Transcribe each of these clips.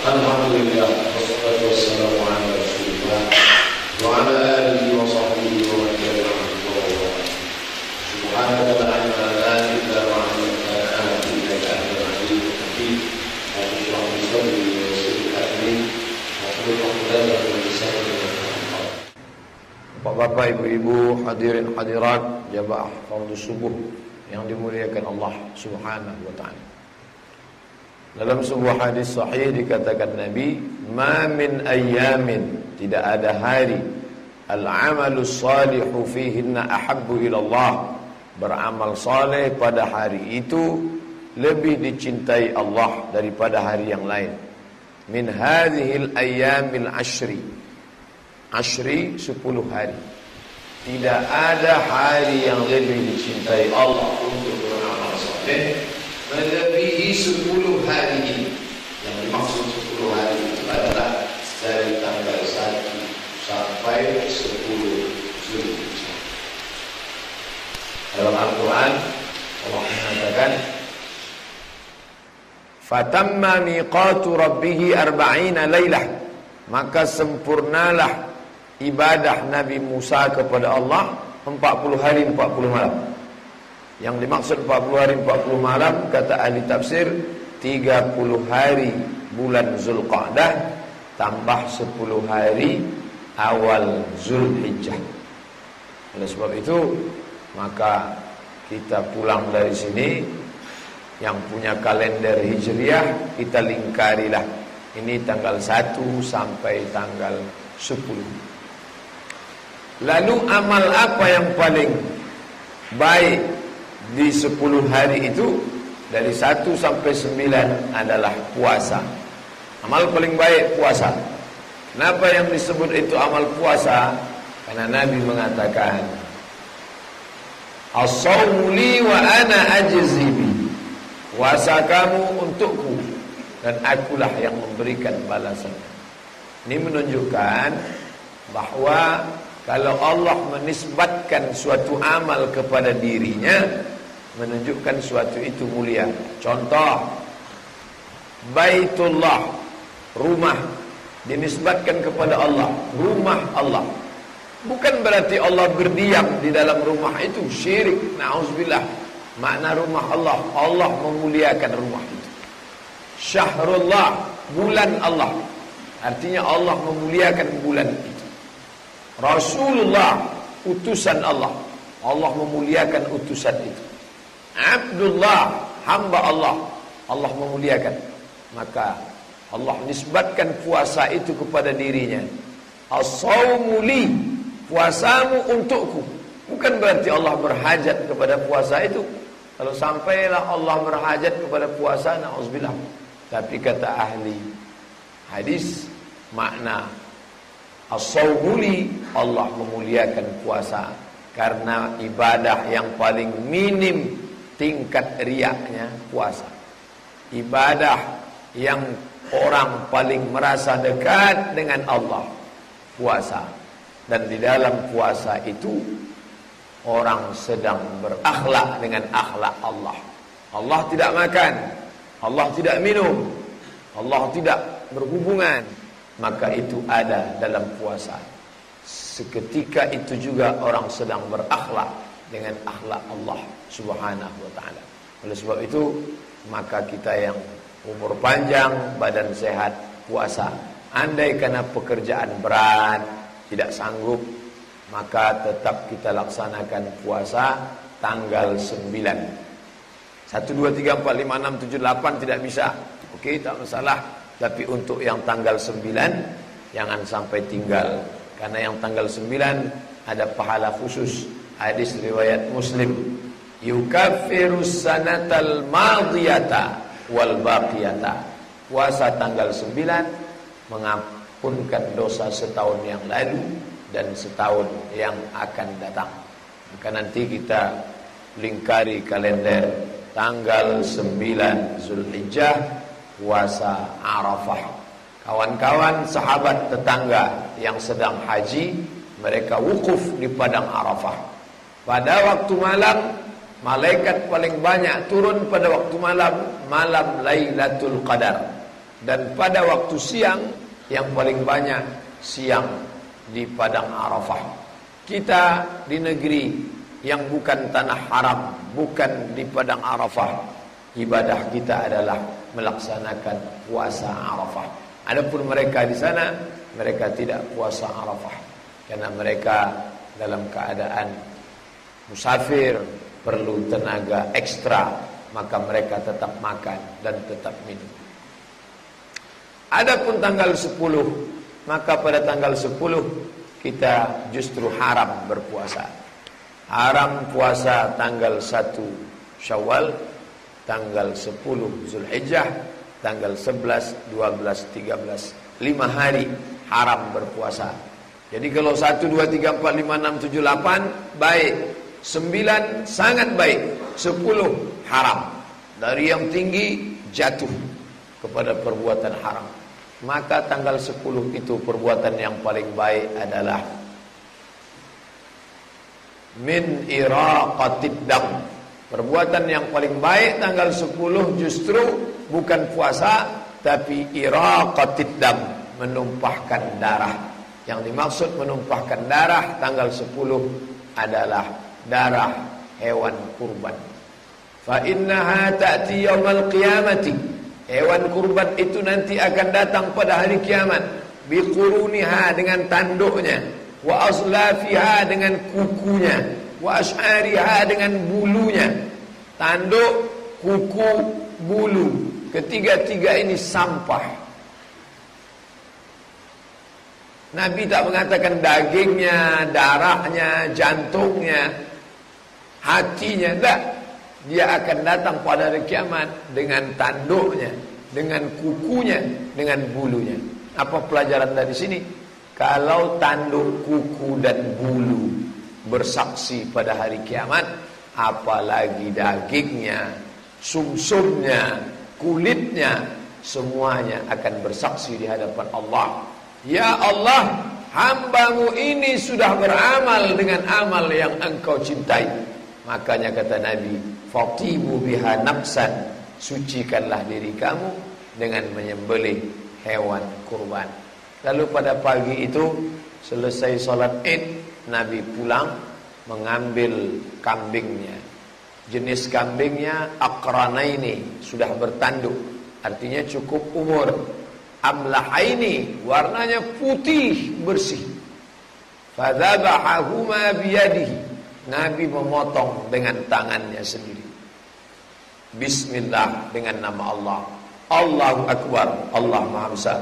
Alhamdulillah, wassalatu wassalamu ala Rasulillah wa ala alihi wa sahbihi wa man tabi'ahum. Subhanaka la ilma lana illa ma 'allamtana innaka antal alimul hakim. Rabbi shrah li sadri wa yassir li amri wahlul 'uqdatam min lisani yafqahu. Bapak-bapak, ibu-ibu, hadirin hadirat jamaah fardhu subuh yang dimuliakan Allah Subhanahu wa taala. Dalam sebuah hadis sahih dikatakan Nabi, "Ma min ayyamin", tidak ada hari, "al-'amalus salihu fihinna ahabbu ila Allah", beramal saleh pada hari itu lebih dicintai Allah daripada hari yang lain. Min hadhil ayyamil ashri, ashri 10 hari. Tidak ada hari yang lebih dicintai Allah untuk beramal saleh melebihi 10 hari ini. Yang dimaksud 10 hari itu adalah dari tanggal 1 sampai 10 Zulhijjah. Dalam Al-Quran Allah mengatakan, "Fatamma miqatu rabbih 40 lailah", maka sempurnalah ibadah Nabi Musa kepada Allah 40 hari 40 malam. Yang dimaksud 40 hari 40 malam, kata ahli tafsir, 30 hari bulan Zulqa'dah tambah 10 hari awal Zulhijjah. Oleh sebab itu, maka kita pulang dari sini, yang punya kalender Hijriah, kita lingkarilah. Ini tanggal 1 sampai tanggal 10. Lalu amal apa yang paling baik di 10 hari itu? Dari 1 sampai 9 adalah puasa. Amal paling baik puasa. Kenapa yang disebut itu amal puasa? Karena Nabi mengatakan, "As-shawmu li wa ana ajzi bi", puasa kamu untukku dan akulah yang memberikan balasan. Ini menunjukkan bahwa kalau Allah menisbatkan suatu amal kepada dirinya, menunjukkan suatu itu mulia. Contoh, Baitullah, rumah, dinisbatkan kepada Allah, rumah Allah. Bukan berarti Allah berdiam di dalam rumah itu, syirik, na'udzubillah. Makna rumah Allah, Allah memuliakan rumah itu. Syahrullah, bulan Allah, artinya Allah memuliakan bulan itu. Rasulullah, utusan Allah, Allah memuliakan utusan itu. Abdullah, hamba Allah, Allah memuliakan. Maka Allah nisbatkan puasa itu kepada dirinya. As-shawmu li, puasamu untukku. Bukan berarti Allah berhajat kepada puasa itu. Kalau sampailah Allah berhajat kepada puasa, na'udzubillah. Tapi kata ahli hadis, makna as-shawmu li, Allah memuliakan puasa karena ibadah yang paling minim tingkat riaknya puasa. Ibadah yang orang paling merasa dekat dengan Allah, puasa. Dan di dalam puasa itu orang sedang berakhlak dengan akhlak Allah. Allah tidak makan, Allah tidak minum, Allah tidak berhubungan, maka itu ada dalam puasa. Seketika itu juga orang sedang berakhlak dengan akhlak Allah Subhanahu wa ta'ala. Oleh sebab itu, maka kita yang umur panjang, badan sehat, puasa. Andai karena pekerjaan berat, tidak sanggup, maka tetap kita laksanakan puasa tanggal 9. 1, 2, 3, 4, 5, 6, 7, 8 tidak bisa. Oke, tak masalah. Tapi untuk yang tanggal 9, jangan sampai tinggal. Karena yang tanggal 9 ada pahala khusus. Hadis riwayat Muslim, "Yukaffirus sanatal madiyata wal baqiyata", puasa tanggal 9 mengampunkan dosa setahun yang lalu dan setahun yang akan datang. Maka nanti kita lingkari kalender tanggal 9 Zulhijjah, puasa Arafah. Kawan-kawan sahabat tetangga yang sedang haji, mereka wukuf di padang Arafah. Pada waktu malam, malaikat paling banyak turun pada waktu malam, malam Lailatul Qadar. Dan pada waktu siang yang paling banyak siang di padang Arafah. Kita di negeri yang bukan tanah haram, bukan di padang Arafah, ibadah kita adalah melaksanakan puasa Arafah. Adapun mereka di sana, mereka tidak puasa Arafah karena mereka dalam keadaan musafir, perlu tenaga ekstra, maka mereka tetap makan dan tetap minum. Adapun tanggal 10, maka pada tanggal 10 kita justru haram berpuasa. Haram puasa tanggal 1 Syawal, tanggal 10 Zulhijjah, tanggal 11, 12, 13, 5 hari haram berpuasa. Jadi kalau 1, 2, 3, 4, 5, 6, 7, 8 baik, 9 sangat baik, 10 haram. Dari yang tinggi jatuh kepada perbuatan haram. Maka tanggal 10 itu perbuatan yang paling baik adalah min iraqatid dam. Perbuatan yang paling baik tanggal 10 justru bukan puasa, tapi iraqatid dam, menumpahkan darah. Yang dimaksud menumpahkan darah tanggal 10 adalah darah hewan kurban. Fa innaha ta'ti yaumal qiyamati. Hewan kurban itu nanti akan datang pada hari kiamat, biquruniha dengan tanduknya, wa aslafiha dengan kukunya, wa ash'ariha dengan bulunya. Tanduk, kuku, bulu, ketiga-tiga ini sampah. Nabi tak mengatakan dagingnya, darahnya, jantungnya, hatinya, tak. Dia akan datang pada hari kiamat dengan tanduknya, dengan kukunya, dengan bulunya. Apa pelajaran dari sini? Kalau tanduk, kuku dan bulu bersaksi pada hari kiamat, apalagi dagingnya, sumsumnya, kulitnya, semuanya akan bersaksi di hadapan Allah. Ya Allah, hamba-Mu ini sudah beramal dengan amal yang Engkau cintai. Makanya kata Nabi, fatimu biha nafsan, sucikanlah diri kamu dengan menyembelih hewan kurban. Lalu pada pagi itu selesai sholat Id, Nabi pulang mengambil kambingnya. Jenis kambingnya aqranaini, sudah bertanduk, artinya cukup umur. Amlahaini, warnanya putih bersih. Fadzabahahuma biyadihi, Nabi memotong dengan tangannya sendiri. Bismillah, dengan nama Allah. Allahu Akbar, Allah Maha Besar.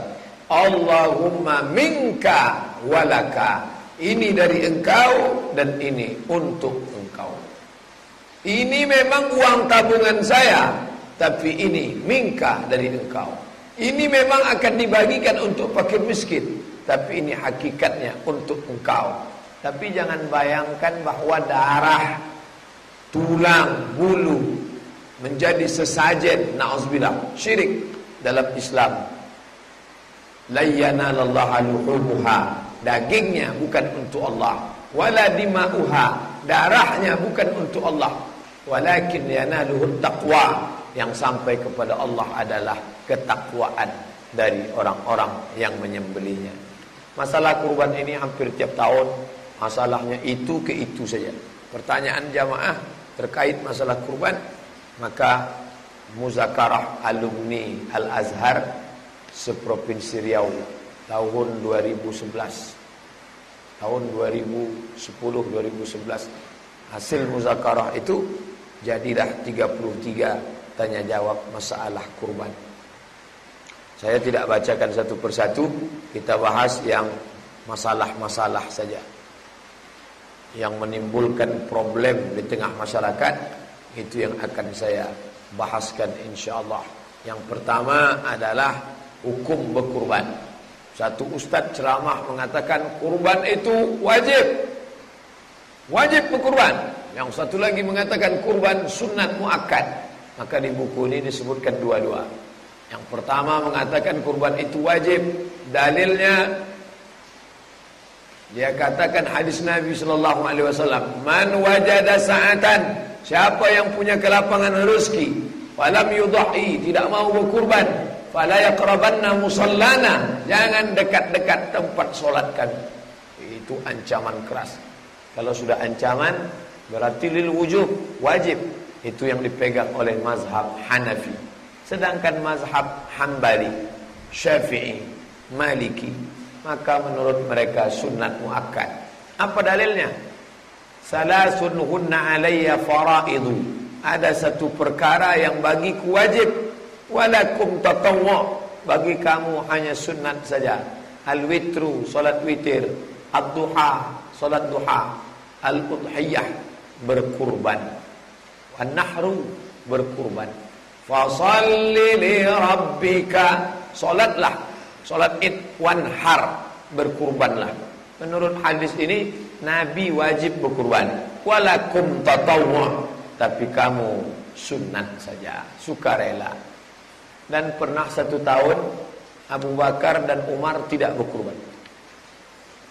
Allahumma minka walaka, ini dari engkau dan ini untuk engkau. Ini memang uang tabungan saya, tapi ini minka, dari engkau. Ini memang akan dibagikan untuk fakir miskin, tapi ini hakikatnya untuk engkau. Tapi jangan bayangkan bahwa darah, tulang, bulu menjadi sesajen. Na'udzubillah, syirik dalam Islam. La yanalallaha luhumuha, dagingnya bukan untuk Allah. Wala dima'uha, darahnya bukan untuk Allah. Walakin yanaluhut taqwa, yang sampai kepada Allah adalah ketakwaan dari orang-orang yang menyembelihnya. Masalah kurban ini hampir tiap tahun. Masalahnya itu ke itu saja. Pertanyaan jamaah terkait masalah kurban, maka muzakarah alumni Al-Azhar seprovinsi Riau tahun 2011, tahun 2010-2011, hasil muzakarah itu jadilah 33 tanya jawab masalah kurban. Saya tidak bacakan satu persatu, kita bahas yang masalah-masalah saja yang menimbulkan problem di tengah masyarakat. Itu yang akan saya bahaskan insyaallah. Yang pertama adalah hukum berkurban. Satu ustaz ceramah mengatakan kurban itu wajib, wajib berkurban. Yang satu lagi mengatakan kurban sunat muakkad. Maka di buku ini disebutkan dua-dua. Yang pertama mengatakan kurban itu wajib, dalilnya dia katakan hadis Nabi sallallahu alaihi wasallam, man wajada sa'atan, siapa yang punya kelapangan rezeki, falam yudhi, tidak mau berkurban, fala yaqrabanna musallana, jangan dekat-dekat tempat solat kami. Itu ancaman keras. Kalau sudah ancaman berarti lil wujub, wajib. Itu yang dipegang oleh mazhab Hanafi. Sedangkan mazhab Hambali, Syafi'i, Maliki, maka menurut mereka sunnat muakkad. Apa dalilnya? Salasun hunna alayya faraidu. Ada satu perkara yang bagiku wajib, walakum tatawwu, bagi kamu hanya sunnat saja. Al-witru, salat witir, ad-duha, salat duha, al-udhiyah, berkurban, an-nahru, berkurban. Fasalli li rabbika, salatlah, salat id, wanhar, berkurbanlah. Menurut hadis ini Nabi wajib berkurban, walakum tatawwu, tapi kamu sunnat saja, sukarela. Dan pernah 1 tahun Abu Bakar dan Umar tidak berkurban.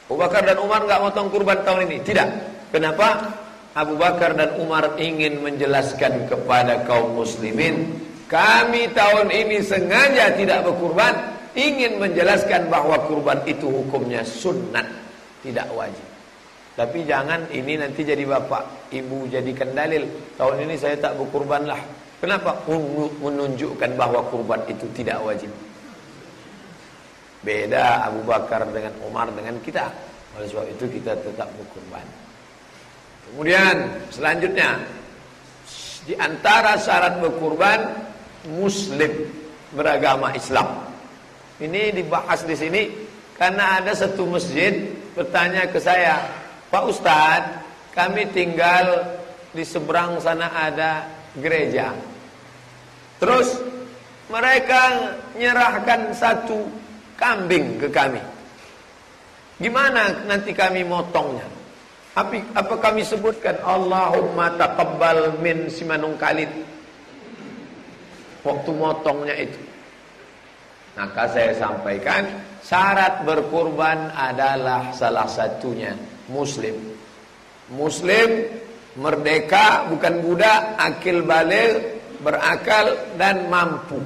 Abu Bakar dan Umar enggak motong kurban tahun ini, tidak. Kenapa? Abu Bakar dan Umar ingin menjelaskan kepada kaum muslimin, kami tahun ini sengaja tidak berkurban, ingin menjelaskan bahwa kurban itu hukumnya sunnat, tidak wajib. Tapi jangan ini nanti jadi bapak ibu jadikan dalil, tahun ini saya tak berkurbanlah. Kenapa? Menunjukkan bahwa kurban itu tidak wajib. Beda Abu Bakar dengan Umar dengan kita. Oleh sebab itu kita tetap berkurban. Kemudian selanjutnya, di antara syarat berkurban, muslim, beragama Islam. Ini dibahas di sini karena ada satu masjid bertanya ke saya, Pak Ustadz, kami tinggal di seberang sana ada gereja. Terus mereka nyerahkan satu kambing ke kami. Gimana nanti kami motongnya? Apa kami sebutkan Allahumma taqabbal min simanung kalid waktu motongnya itu? Maka saya sampaikan syarat berkurban adalah salah satunya muslim. Muslim, merdeka, bukan budak, akil baligh, berakal dan mampu.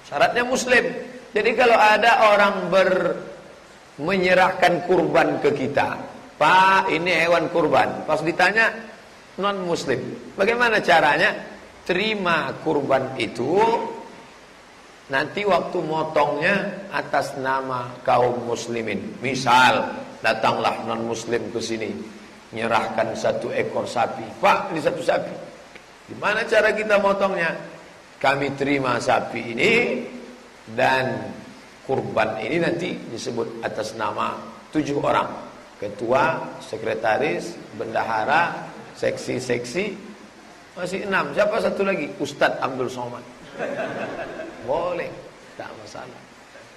Syaratnya muslim. Jadi kalau ada orang menyerahkan kurban ke kita, Pak, ini hewan kurban. Pas ditanya non muslim, bagaimana caranya? Terima kurban itu, nanti waktu motongnya atas nama kaum muslimin. Misal datanglah non muslim ke sini, menyerahkan 1 ekor sapi. Pak, ini 1 sapi. Gimana cara kita motongnya? Kami terima sapi ini dan kurban ini nanti disebut atas nama 7 orang. Ketua, sekretaris, bendahara, seksi-seksi, masih 6. Siapa satu lagi? Ustadz Abdul Somad. Boleh, tak masalah.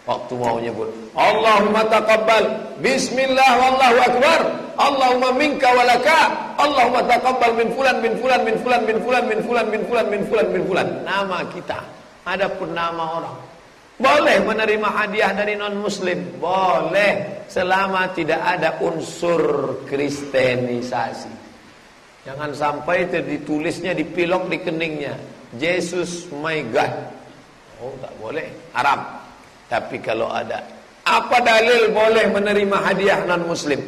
Waktu mau nyebut Allahumma taqabbal, bismillah wallahu akbar, Allahumma minka walaka, Allahumma taqabbal min fulan min fulan min fulan min fulan min fulan min fulan min fulan min fulan. Nama kita, adapun nama orang. Boleh menerima hadiah dari non muslim, boleh, selama tidak ada unsur kristenisasi. Jangan sampai ditulisnya dipilok di keningnya, Jesus my God. Oh, tak boleh, haram. Tapi kalau ada, apa dalil boleh menerima hadiah non muslim?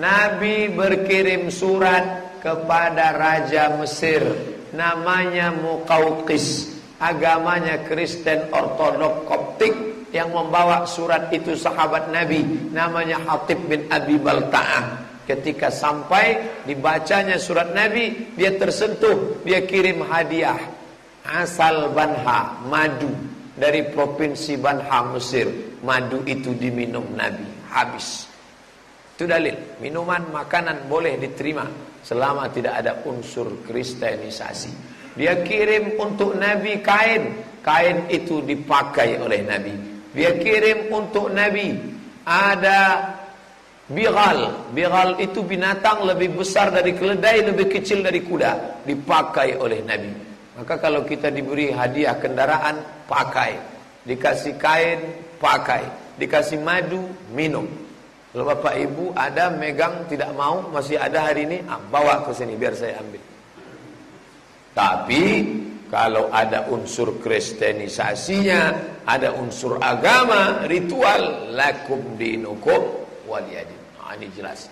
Nabi berkirim surat kepada Raja Mesir, namanya Muqawqis, agamanya Kristen Ortodok Koptik. Yang membawa surat itu sahabat Nabi, namanya Hatib bin Abi Balta'ah. Ketika sampai dibacanya surat Nabi, dia tersentuh, dia kirim hadiah asal Banha, madu dari provinsi Banha Mesir. Madu itu diminum Nabi, habis. Itu dalil, minuman, makanan boleh diterima selama tidak ada unsur kristenisasi. Dia kirim untuk Nabi kain, kain itu dipakai oleh Nabi. Dia kirim untuk Nabi ada bighal. Bighal itu binatang lebih besar dari keledai, lebih kecil dari kuda, dipakai oleh Nabi. Maka kalau kita diberi hadiah kendaraan, pakai. Dikasih kain, pakai. Dikasih madu, minum. Kalau bapak ibu ada megang tidak mau, masih ada hari ini, bawa ke sini biar saya ambil. Tapi Kalau ada unsur kristenisasinya, ada unsur agama, ritual, lakum dinukum waliyadin. Nah, ini jelas.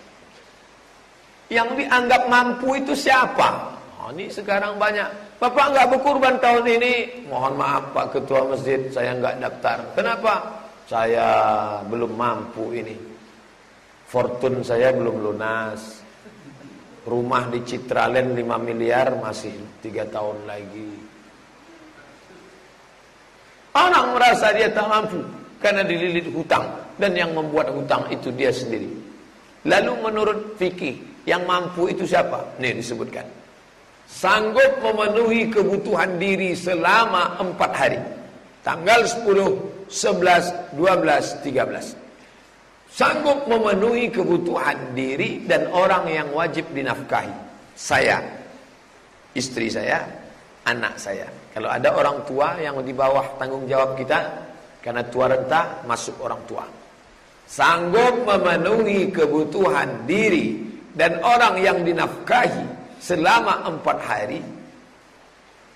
Yang dianggap mampu itu siapa? Nah, ini sekarang banyak. Bapak nggak berkurban tahun ini. Mohon maaf Pak Ketua Masjid, saya nggak daftar. Kenapa? Saya belum mampu ini. Fortune saya belum lunas. Rumah di Citraland 5 miliar masih 3 tahun lagi. Orang merasa dia tak mampu karena dililit hutang, dan yang membuat hutang itu dia sendiri. Lalu menurut fikih, yang mampu itu siapa? Nih disebutkan. Sanggup memenuhi kebutuhan diri selama 4 hari. Tanggal 10, 11, 12, 13. Sanggup memenuhi kebutuhan diri dan orang yang wajib dinafkahi. Saya, istri saya, anak saya. Kalau ada orang tua yang di bawah tanggung jawab kita, karena tua renta, masuk orang tua. Sanggup memenuhi kebutuhan diri dan orang yang dinafkahi selama 4 hari.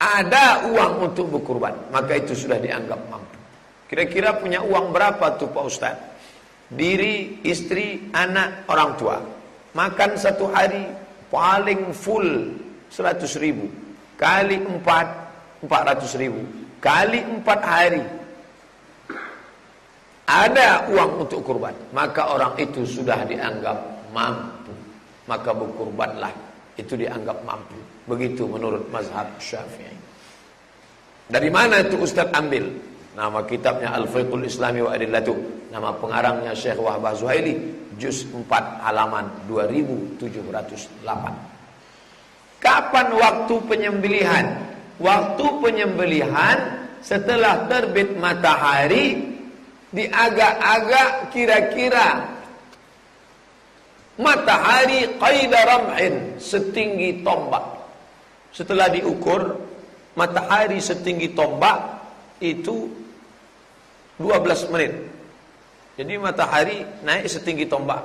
Ada uang untuk berkurban, maka itu sudah dianggap mampu. Kira-kira punya uang berapa tuh Pak Ustaz? Diri, istri, anak, orang tua. Makan 1 hari paling full 100.000. Kali 4, 400.000. Kali 4 hari. Ada uang untuk kurban, maka orang itu sudah dianggap mampu. Maka berkurbanlah, itu dianggap mampu. Begitu menurut mazhab Syafi'i. Dari mana itu Ustaz ambil? Nama kitabnya Al-Fiqhul Islami wa Adillatuh. Nama pengarangnya Syekh Wahbah Zuhaili, juz 4 halaman 2708. Kapan waktu penyembelihan? Waktu penyembelihan setelah terbit matahari, diagak-agak kira-kira matahari qaida ram'in, setinggi tombak. Setelah diukur matahari setinggi tombak itu 12 menit. Jadi matahari naik setinggi tombak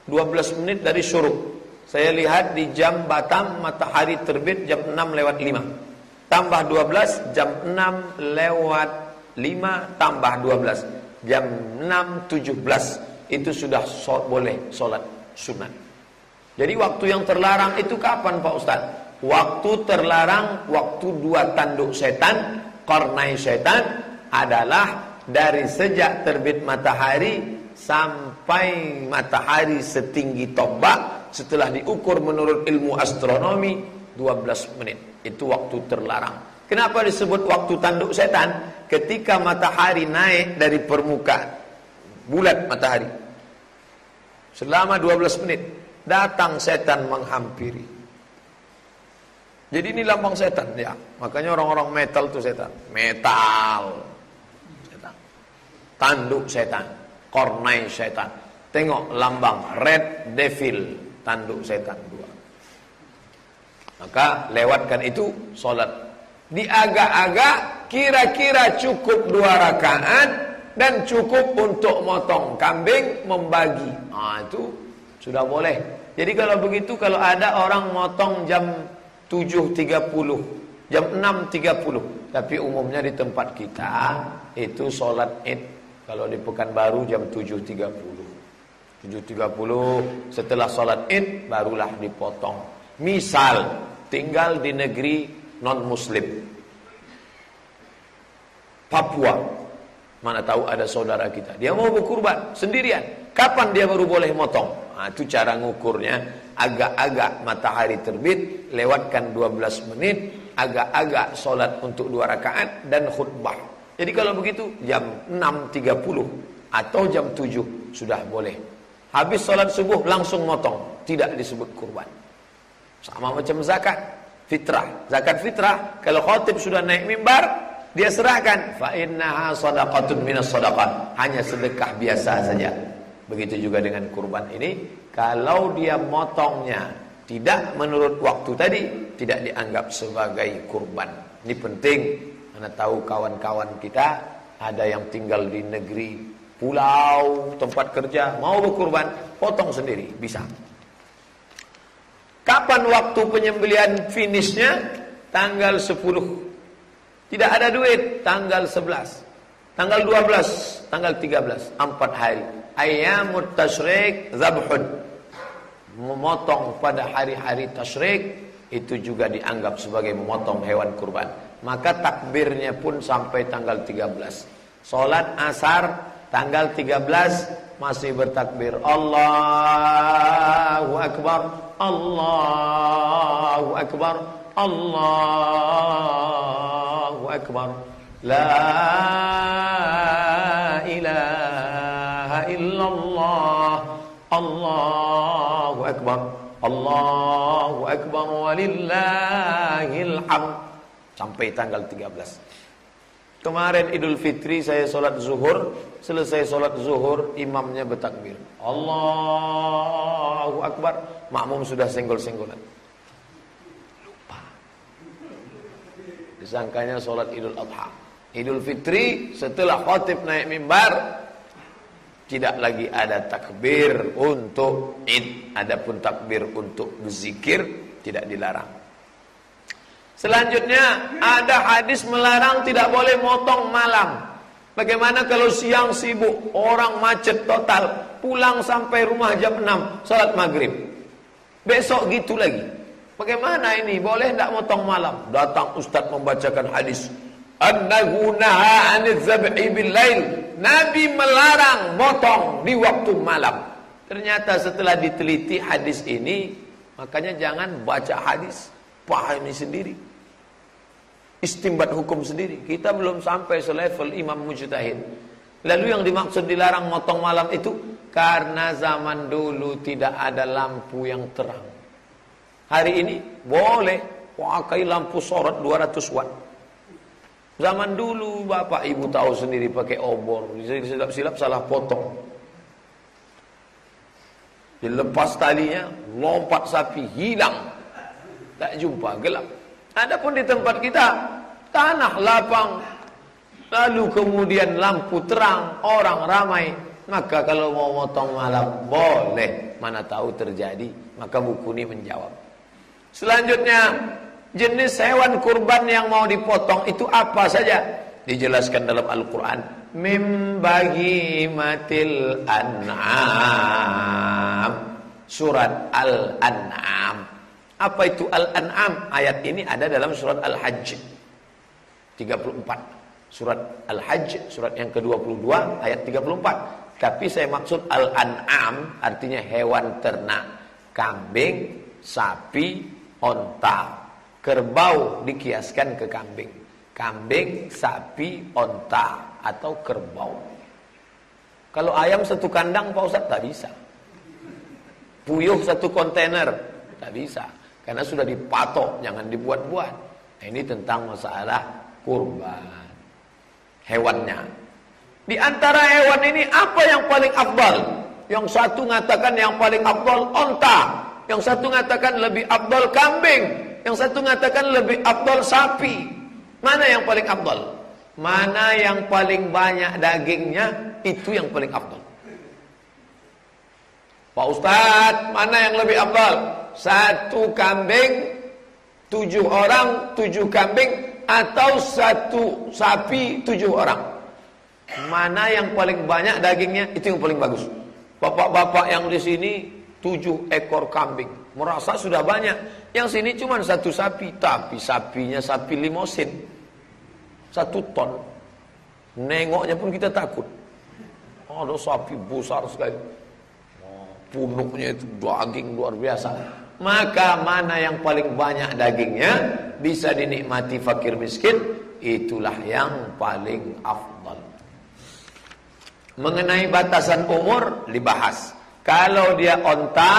12 menit dari syuruk. Saya lihat di jam Batam matahari terbit jam 6:05. Tambah 12 jam 6:05 tambah 12 jam 6:17. Itu sudah boleh sholat sunat. Jadi waktu yang terlarang itu kapan Pak Ustaz? Waktu terlarang, waktu 2 tanduk setan, qarnai setan, adalah dari sejak terbit matahari sampai matahari setinggi tombak. Setelah diukur menurut ilmu astronomi 12 menit. Itu waktu terlarang. Kenapa disebut waktu tanduk setan? Ketika matahari naik dari permukaan bulat matahari, selama 12 menit datang setan menghampiri. Jadi ini lambang setan ya. Makanya orang-orang metal itu setan. Metal setan. Tanduk setan, kornai setan. Tengok lambang red devil, tanduk setan 2. Maka lewatkan itu sholat. Diagak-agak kira-kira cukup 2 rakaat dan cukup untuk motong kambing, membagi. Itu sudah boleh. Jadi kalau begitu, kalau ada orang motong jam 7.30, jam 6.30, tapi umumnya di tempat kita itu sholat Id kalau di Pekanbaru jam 7.30. 7.30 setelah sholat Id barulah dipotong. Misal tinggal di negeri non muslim, Papua, mana tahu ada saudara kita, dia mau berkurban sendirian, kapan dia baru boleh motong? Itu cara ngukurnya. Agak-agak matahari terbit, lewatkan 12 menit, agak-agak sholat untuk 2 rakaat dan khutbah. Jadi kalau begitu jam 6.30 atau jam 7 sudah boleh. Habis sholat subuh langsung motong, tidak disebut kurban. Sama macam zakat fitrah. Zakat fitrah, kalau khatib sudah naik mimbar, dia serahkan, fa innaha shadaqatun minas shadaqat, hanya sedekah biasa saja. Begitu juga dengan kurban ini, kalau dia motongnya tidak menurut waktu tadi, tidak dianggap sebagai kurban. Ini penting. Anda tahu kawan-kawan kita ada yang tinggal di negeri, pulau, tempat kerja, mau berkurban, potong sendiri, bisa. Kapan waktu penyembelihan finishnya? Tanggal 10 Tidak ada duit, tanggal 11, tanggal 12, tanggal 13, 4 hari. Ayyamut tasyrik zabhun. Memotong pada hari-hari tasyrik itu juga dianggap sebagai memotong hewan kurban. Maka takbirnya pun sampai tanggal 13. Salat asar tanggal 13 masih bertakbir. Allahu Akbar, Allahu Akbar, Allahu Akbar. La ilaha illallah, Allahu Akbar, Allahu Akbar, walillahil hamd. Sampai tanggal 13. Kemarin Idul Fitri saya sholat zuhur. Selesai sholat zuhur, imamnya bertakbir, Allahu Akbar. Makmum sudah senggol-senggolan. Lupa. Disangkanya sholat Idul Adha. Idul Fitri setelah khatib naik mimbar, tidak lagi ada takbir untuk Id. Adapun takbir untuk berzikir tidak dilarang. Selanjutnya ada hadis melarang tidak boleh motong malam. Bagaimana kalau siang sibuk, orang macet total, pulang sampai rumah jam 6, salat maghrib. Besok gitu lagi. Bagaimana ini? Boleh tidak motong malam? Datang ustaz membacakan hadis. Annahu naha 'anil zab'i bil lail. Nabi melarang motong di waktu malam. Ternyata setelah diteliti hadis ini, makanya jangan baca hadis, pahami sendiri. Istimbat hukum sendiri. Kita belum sampai selevel imam mujtahid. Lalu yang dimaksud dilarang motong malam itu karena zaman dulu tidak ada lampu yang terang. Hari ini boleh pakai lampu sorot 200 watt. Zaman dulu bapak ibu tahu sendiri pakai obor, silap-silap salah potong. Dilepas talinya, lompat sapi hilang. Tak jumpa, gelap. Adapun di tempat kita tanah lapang, lalu kemudian lampu terang, orang ramai, maka kalau mau motong malam boleh. Mana tahu terjadi, maka buku ini menjawab. Selanjutnya, jenis hewan kurban yang mau dipotong itu apa saja? Dijelaskan dalam Al-Quran. Mim bahimatil an'am. Surat Al-An'am. Apa itu Al-An'am? Ayat ini ada dalam surat Al-Hajj 34. Surat Al-Hajj, surat yang ke-22, ayat 34. Tapi saya maksud Al-An'am artinya hewan ternak. Kambing, sapi, onta. Kerbau dikiaskan ke kambing. Kambing, sapi, onta atau kerbau. Kalau ayam satu kandang Pak Ustaz tak bisa. Puyuh satu kontainer tak bisa. Karena sudah dipatok, jangan dibuat-buat. Nah, ini tentang masalah kurban. Hewannya. Di antara hewan ini apa yang paling afdal? Yang satu mengatakan yang paling afdal onta. Yang satu mengatakan lebih afdal kambing. Yang satu mengatakan lebih afdal sapi. Mana yang paling afdal? Mana yang paling banyak dagingnya, itu yang paling afdal. Pak Ustadz, mana yang lebih afdal? 1 kambing 7 orang 7 kambing, atau 1 sapi 7 orang? Mana yang paling banyak dagingnya, itu yang paling bagus. Bapak-bapak yang di sini 7 ekor kambing merasa sudah banyak. Yang sini cuma 1 sapi, tapi sapinya sapi limosin 1 ton. Nengoknya pun kita takut. Ada sapi besar sekali, punuknya itu daging luar biasa. Maka mana yang paling banyak dagingnya bisa dinikmati fakir miskin, itulah yang paling afdal. Mengenai batasan umur dibahas. Kalau dia onta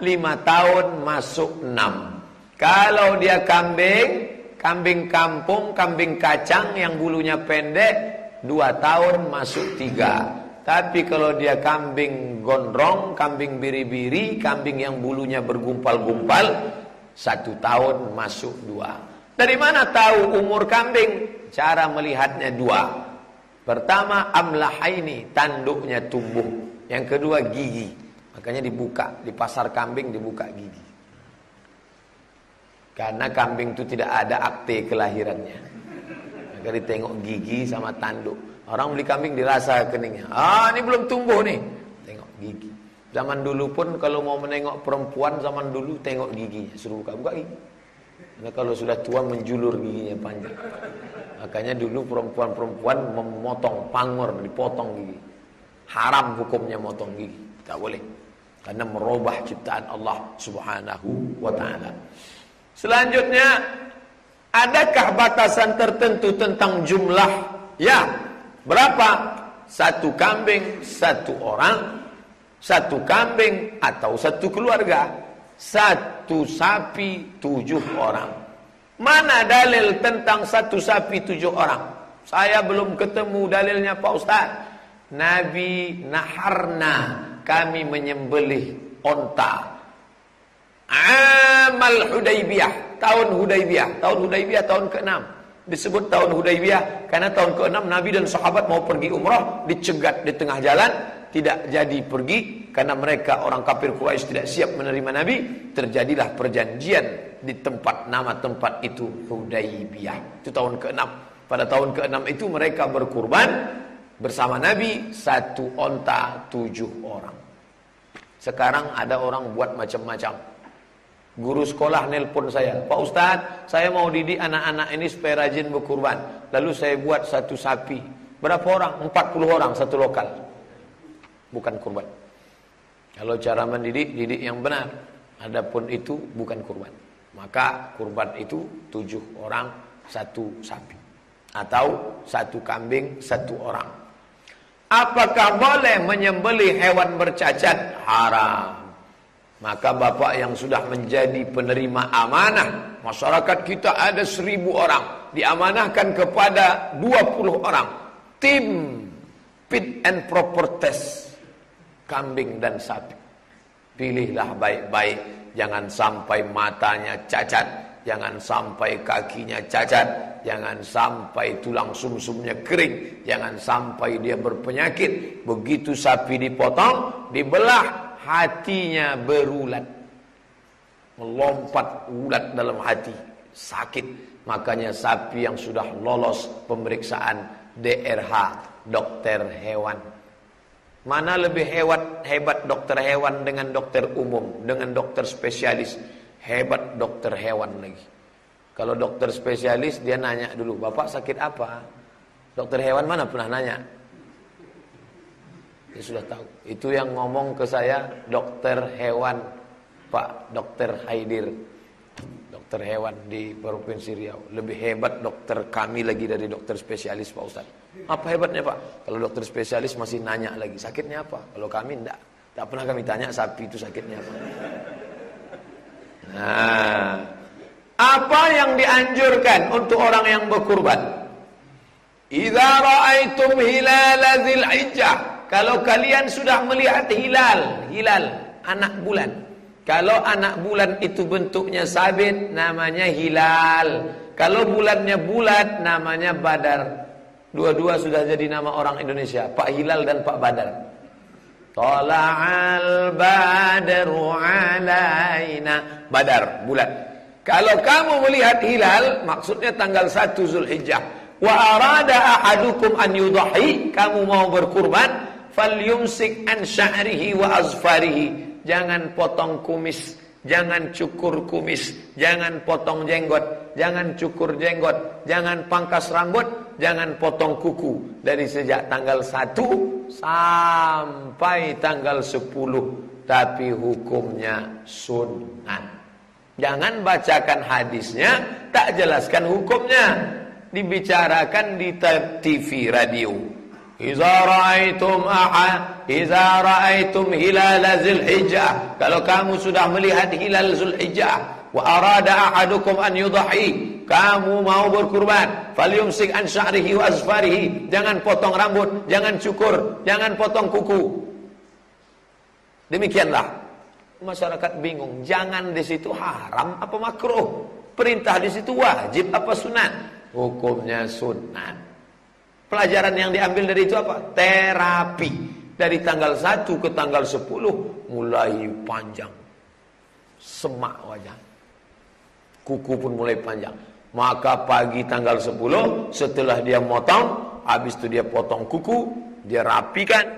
5 tahun masuk 6. Kalau dia kambing, kambing kampung, kambing kacang yang bulunya pendek 2 tahun masuk 3. Tapi kalau dia kambing gondrong, kambing biri-biri, kambing yang bulunya bergumpal-gumpal, 1 tahun masuk 2. Dari mana tahu umur kambing? Cara melihatnya 2. Pertama, amlahaini, tanduknya tumbuh. Yang kedua, gigi. Makanya dibuka, di pasar kambing dibuka gigi. Karena kambing itu tidak ada akte kelahirannya. Kali tengok gigi sama tanduk. Orang beli kambing dirasa keningnya. Ini belum tumbuh nih. Tengok gigi. Zaman dulu pun kalau mau menengok perempuan zaman dulu tengok giginya, suruh buka gigi. Karena kalau sudah tua menjulur giginya panjang. Makanya dulu perempuan-perempuan memotong pangor, dipotong gigi. Haram hukumnya motong gigi, tak boleh. Karena merubah ciptaan Allah Subhanahu wa taala. Selanjutnya, adakah batasan tertentu tentang jumlah? Ya, berapa? 1 kambing 1 orang, 1 kambing atau 1 keluarga, 1 sapi 7 orang. Mana dalil tentang 1 sapi 7 orang? Saya belum ketemu dalilnya Pak Ustaz. Nabi naharna, kami menyembelih onta. Amal Hudaybiyah, tahun Hudaybiyah. Tahun Hudaybiyah tahun ke-6. Disebut tahun Hudaybiyah karena tahun ke-6 Nabi dan sahabat mau pergi umrah, dicegat di tengah jalan, tidak jadi pergi karena mereka orang kafir Quraisy tidak siap menerima Nabi. Terjadilah perjanjian di tempat, nama tempat itu Hudaybiyah. Itu tahun ke-6. Pada tahun ke-6 itu mereka berkurban bersama Nabi 1 onta 7 orang. Sekarang ada orang buat macam-macam. Guru sekolah nelpon saya, Pak Ustadz, saya mau didik anak-anak ini supaya rajin berkurban. Lalu saya buat 1 sapi. Berapa orang? 40 orang, 1 lokal. Bukan kurban. Kalau cara mendidik, didik yang benar. Adapun itu bukan kurban. Maka kurban itu 7 orang 1 sapi. Atau 1 kambing 1 orang. Apakah boleh menyembelih hewan bercacat? Haram. Maka bapak yang sudah menjadi penerima amanah, masyarakat kita ada 1000 orang, diamanahkan kepada 20 orang. Tim fit and proper test kambing dan sapi. Pilihlah baik-baik, jangan sampai matanya cacat, jangan sampai kakinya cacat, jangan sampai tulang sumsumnya kering, jangan sampai dia berpenyakit. Begitu sapi dipotong, dibelah, hatinya berulat, melompat ulat dalam hati, sakit. Makanya sapi yang sudah lolos pemeriksaan DRH, dokter hewan. Mana lebih hebat dokter hewan dengan dokter umum, dengan dokter spesialis? Hebat dokter hewan lagi. Kalau dokter spesialis dia nanya dulu, Bapak sakit apa? Dokter hewan mana pernah nanya? Dia sudah tahu. Itu yang ngomong ke saya dokter hewan, Pak Dokter Haidir, dokter hewan di Provinsi Riau. Lebih hebat dokter kami lagi dari dokter spesialis Pak Ustaz. Apa hebatnya Pak? Kalau dokter spesialis masih nanya lagi, sakitnya apa? Kalau kami enggak. Tak pernah kami tanya sapi itu sakitnya apa. Nah, apa yang dianjurkan untuk orang yang berkurban? Idza ra'aitum hilala Dzulhijjah. Kalau kalian sudah melihat hilal anak bulan. Kalau anak bulan itu bentuknya sabit, namanya hilal. Kalau bulannya bulat, namanya badar. Dua-dua sudah jadi nama orang Indonesia, Pak Hilal dan Pak Badar. Tala'al badru alaina. Badar, bulan. Kalau kamu melihat hilal, maksudnya tanggal 1 Zulhijjah. Wa arada ahadukum an yudhahi, kamu mau berkurban, falyumsik an sya'rihi wa azfarihi. Jangan potong kumis, jangan cukur kumis, jangan potong jenggot, jangan cukur jenggot, jangan pangkas rambut, jangan potong kuku. Dari sejak tanggal 1 sampai tanggal 10. Tapi hukumnya sunnah. Jangan bacakan hadisnya, tak jelaskan hukumnya. Dibicarakan di TV radio. Iza ra'aitum hilal Zulhijjah. Kalau kamu sudah melihat hilal Zulhijjah, wa arada ahadukum an yudhahi, kamu mau berkurban, falyumsik an sya'rihi wa azfarihi. Jangan potong rambut, jangan cukur, jangan potong kuku. Demikianlah. Masyarakat bingung, jangan di situ haram apa makruh? Perintah di situ wajib apa sunat? Hukumnya sunat. Pelajaran yang diambil dari itu apa? Terapi. Dari tanggal 1 ke tanggal 10 mulai panjang. Semak wajah. Kuku pun mulai panjang. Maka pagi tanggal 10 setelah dia motong, habis itu dia potong kuku, dia rapikan.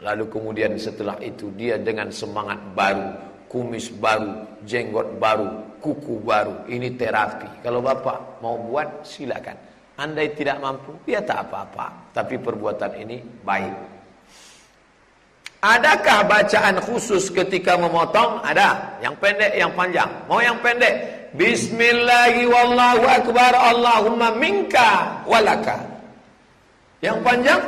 Lalu kemudian setelah itu dia dengan semangat baru, kumis baru, jenggot baru, kuku baru. Ini terapi. Kalau bapak mau buat silakan. Andai tidak mampu, ya tak apa-apa. Tapi perbuatan ini baik. Adakah bacaan khusus ketika memotong? Ada. Yang pendek, yang panjang. Mau yang pendek? Bismillahi wallahu akbar, Allahumma minka walaka. Yang panjang?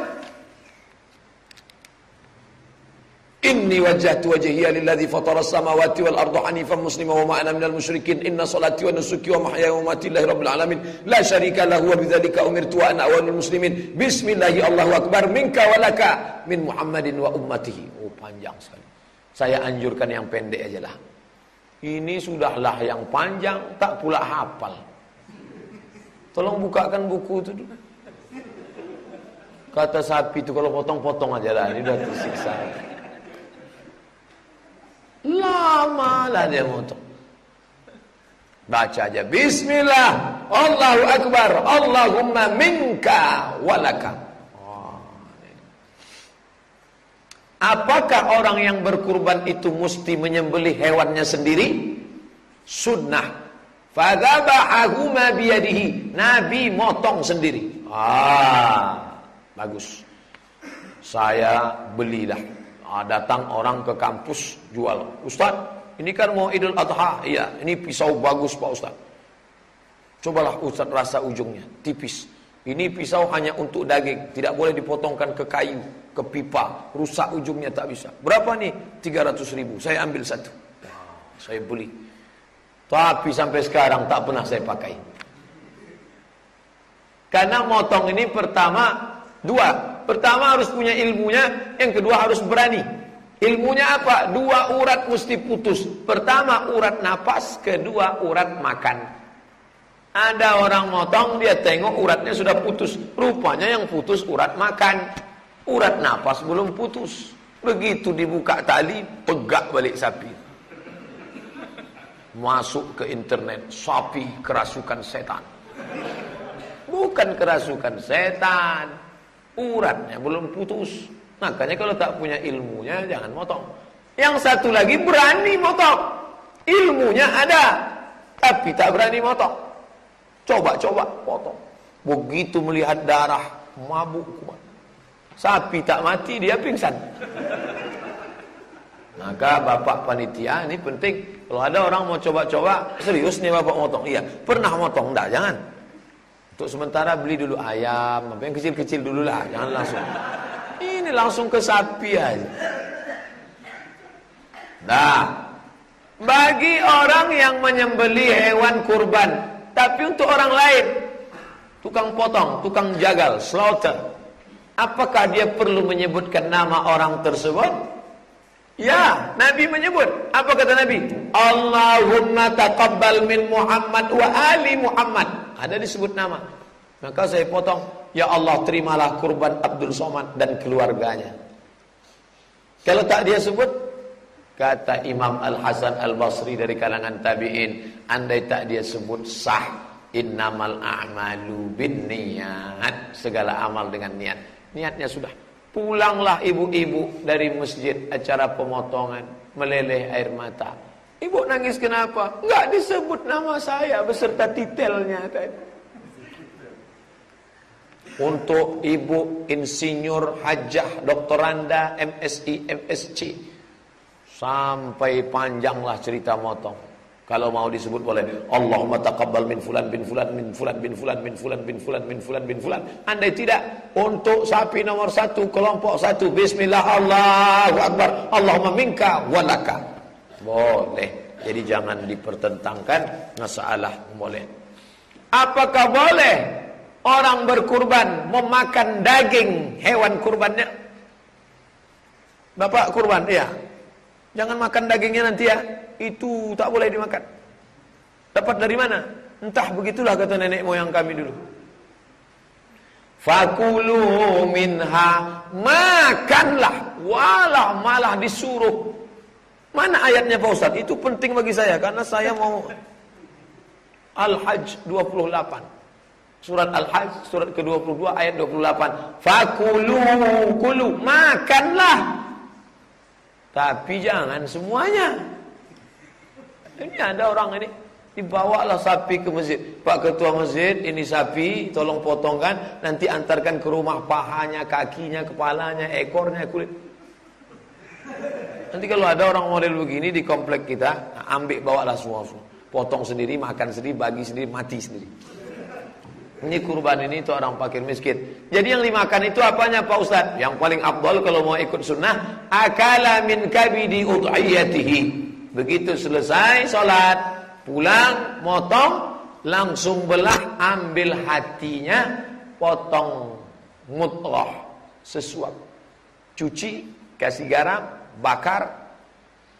Inni wajjahtu wajhiya lilladzi fatara as-samawati wal arda hanifan musliman wa ma ana minal musyrikin. Inna salati wa nusuki wa mahyaya wa mamati lillahi rabbil alamin la syarika lahu wa bidzalika umirtu wa ana awwalul muslimin. Bismillahi Allahu akbar minka walaka min Muhammadin wa ummatihi. Oh, panjang sekali. Saya anjurkan yang pendek aja lah. Ini sudahlah yang panjang tak pula hafal. Tolong bukakan buku itu dulu. Kata sapi itu kalau potong-potong aja lah, ini udah tersiksa. Lama lah dia motong. Baca aja Bismillah, Allahu akbar, Allahumma minka walaka. Apakah orang yang berkurban itu mesti menyembelih hewannya sendiri? Sunnah. Fadzabahu ma biyadihi. Nabi motong sendiri. Bagus. Saya belilah. Datang orang ke kampus jual. Ustaz, ini kan mau Idul Adha. Iya, ini pisau bagus Pak Ustaz. Cobalah Ustaz rasa ujungnya, tipis. Ini pisau hanya untuk daging, tidak boleh dipotongkan ke kayu, ke pipa, rusak ujungnya tak bisa. Berapa nih? 300.000. Saya ambil satu. Saya beli. Tapi sampai sekarang tak pernah saya pakai. Karena motong ini dua. Pertama harus punya ilmunya, yang kedua harus berani. Ilmunya apa? 2 urat mesti putus. Pertama urat napas, kedua urat makan. Ada orang motong, dia tengok uratnya sudah putus. Rupanya yang putus urat makan. Urat napas belum putus. Begitu dibuka tali, pegak balik sapi. Masuk ke internet, sapi kerasukan setan. Bukan kerasukan setan, uratnya belum putus. Makanya kalau tak punya ilmunya jangan motong. Yang satu lagi berani motong, ilmunya ada tapi tak berani motong. Coba potong. Begitu melihat darah, mabuk kuat. Sapi tak mati, dia pingsan. Maka bapak panitia ini penting. Kalau ada orang mau coba-coba, serius nih bapak motong. Iya, pernah motong? Enggak, jangan. Untuk sementara beli dulu ayam, yang kecil-kecil dulu lah, jangan langsung. Ini langsung ke sapi aja. Nah, bagi orang yang menyembelih hewan kurban, tapi untuk orang lain, tukang potong, tukang jagal, slaughter, apakah dia perlu menyebutkan nama orang tersebut? Ya, Nabi menyebut. Apa kata Nabi? Allahumma taqabbal min Muhammad wa ali Muhammad. Ada disebut nama. Maka saya potong. Ya Allah, terimalah kurban Abdul Somad dan keluarganya. Kalau tak dia sebut, kata Imam Al-Hasan Al-Basri dari kalangan tabi'in, andai tak dia sebut sah. Innamal a'malu binniyat. Segala amal dengan niat. Niatnya sudah. Pulanglah ibu-ibu dari masjid acara pemotongan, meleleh air mata. Ibu nangis kenapa? Enggak disebut nama saya beserta titelnya tadi. Untuk ibu insinyur, hajah, doktoranda, MSI, MSc, sampai panjanglah cerita motong. Kalau mau disebut boleh. Allahumma taqabbal min fulan bin fulan min fulan bin fulan min fulan bin fulan min fulan bin fulan. Andai tidak, untuk sapi nomor 1 kelompok 1, bismillah Allahu akbar, Allahumma minka walaka. Boleh. Jadi jangan dipertentangkan masalah boleh. Apakah boleh orang berkurban memakan daging hewan kurbannya? Bapak kurban, ya. Jangan makan dagingnya nanti ya. Itu tak boleh dimakan. Dapat dari mana? Entah, begitulah kata nenek moyang kami dulu. Fakulu minha, makanlah. Walah malah disuruh. Mana ayatnya Pak Ustaz? Itu penting bagi saya karena saya mau Al-Hajj 28. Surat Al-Hajj surat ke-22 ayat 28. Fakulu, kulu, makanlah. Tapi jangan semuanya. Ini ada orang ini dibawalah sapi ke masjid. Pak Ketua Masjid, ini sapi, tolong potongkan, nanti antarkan ke rumah, pahanya, kakinya, kepalanya, ekornya, kulit. Nanti kalau ada orang model begini di komplek kita, ambil bawalah semua. Potong sendiri, makan sendiri, bagi sendiri, mati sendiri. Ini kurban ini itu orang fakir miskin. Jadi yang dimakan itu apanya Pak Ustaz? Yang paling afdal kalau mau ikut sunnah, akala min kabidi udhiyatihi. Begitu selesai sholat, pulang, motong, langsung belah, ambil hatinya, potong mutrah, sesuap, cuci, kasih garam, bakar,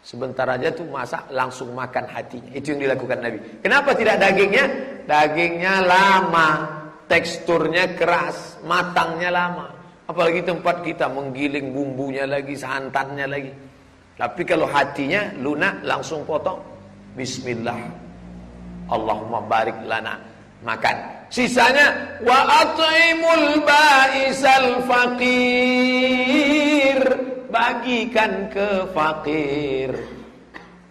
sebentar aja tuh masak, langsung makan hatinya. Itu yang dilakukan Nabi. Kenapa tidak dagingnya? Dagingnya lama, teksturnya keras, matangnya lama. Apalagi tempat kita menggiling bumbunya lagi, santannya lagi. Tapi kalau hatinya lunak, langsung potong. Bismillah, Allahumma barik lana, makan. Sisanya wa at'imul ba'isal faqir, bagikan ke fakir.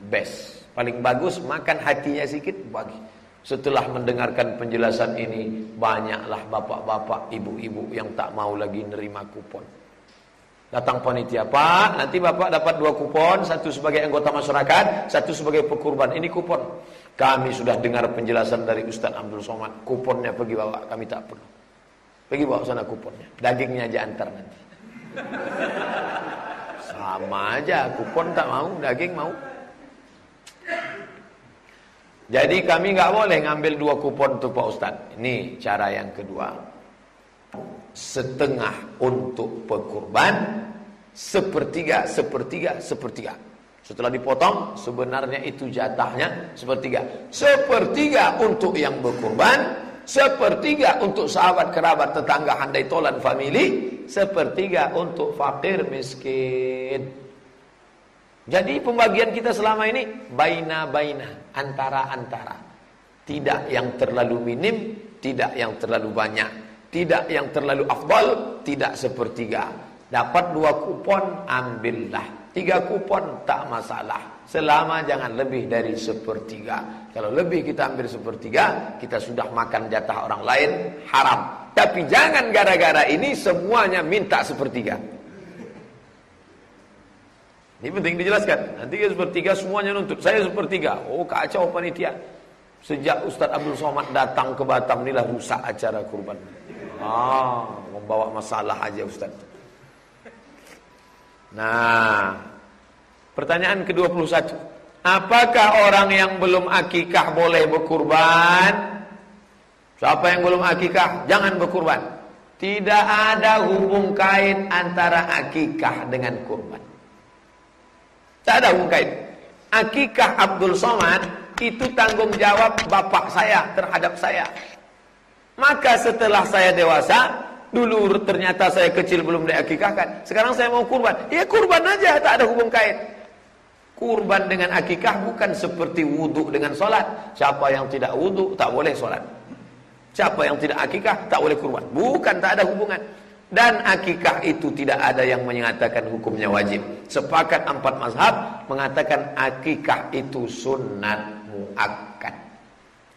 Best, paling bagus makan hatinya sedikit, bagi. Setelah mendengarkan penjelasan ini, banyaklah bapak-bapak, ibu-ibu yang tak mau lagi nerima kupon. Datang panitia, Pak, nanti Bapak dapat 2 kupon, 1 sebagai anggota masyarakat, 1 sebagai pekurban. Ini kupon. Kami sudah dengar penjelasan dari Ustaz Abdul Somad. Kuponnya pergi bawa, kami tak perlu. Pergi bawa sana kuponnya. Dagingnya aja antar nanti. Sama aja, kupon tak mau, daging mau. Jadi kami nggak boleh ngambil 2 kupon untuk Pak Ustaz. Ini cara yang kedua. Setengah untuk pekurban, sepertiga. Setelah dipotong, sebenarnya itu jatahnya sepertiga. Sepertiga untuk yang berkurban, sepertiga untuk sahabat, kerabat, tetangga, handai tolan, family, sepertiga untuk fakir miskin. Jadi pembagian kita selama ini baina-baina, antara-antara. Tidak yang terlalu minim, tidak yang terlalu banyak. Tidak yang terlalu afdal, tidak sepertiga. Dapat 2 kupon, ambillah. 3 kupon, tak masalah. Selama jangan lebih dari sepertiga. Kalau lebih kita ambil sepertiga, kita sudah makan jatah orang lain, haram. Tapi jangan gara-gara ini semuanya minta sepertiga. Ini penting dijelaskan. Nanti sepertiga semuanya nuntut. Saya sepertiga. Oh, kacau panitia. Sejak Ustaz Abdul Somad datang ke Batam, inilah rusak acara kurban. Membawa masalah aja Ustaz. Nah, pertanyaan ke-21. Apakah orang yang belum akikah boleh berkurban? Siapa yang belum akikah, jangan berkurban. Tidak ada hubung kait antara akikah dengan kurban. Tak ada hubung kait. Akikah Abdul Somad itu tanggung jawab bapak saya terhadap saya. Maka setelah saya dewasa, dulu ternyata saya kecil belum diakikahkan. Sekarang saya mau kurban. Ya kurban aja, tak ada hubung kait. Kurban dengan akikah bukan seperti wudhu dengan sholat. Siapa yang tidak wudhu tak boleh sholat. Siapa yang tidak akikah tak boleh kurban. Bukan, tak ada hubungan. Dan akikah itu tidak ada yang menyatakan hukumnya wajib. Sepakat 4 mazhab mengatakan akikah itu sunnat muakkad.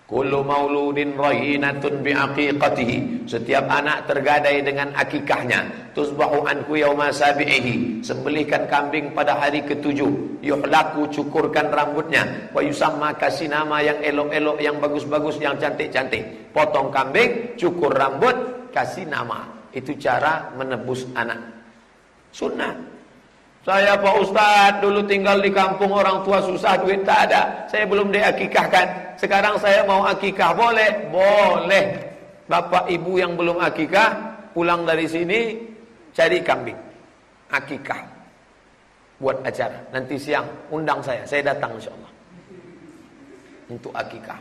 Kullu mauludin rahinatun biaqiqatihi. Setiap anak tergadai dengan akikahnya. Tusbahu anku yauma sabi'ihi. Sembelihkan kambing pada hari ke-7. Yuhlaku, cukurkan rambutnya. Wa yusamma, kasih nama yang elok-elok, yang bagus-bagus, yang cantik-cantik. Potong kambing, cukur rambut, kasih nama. Itu cara menebus anak. Sunnah. Saya Pak Ustadz dulu tinggal di kampung, orang tua susah, duit tak ada. Saya belum diakikahkan. Sekarang saya mau akikah, boleh? Boleh. Bapak ibu yang belum akikah, pulang dari sini cari kambing. Akikah. Buat acara. Nanti siang undang saya datang insyaallah. Untuk akikah.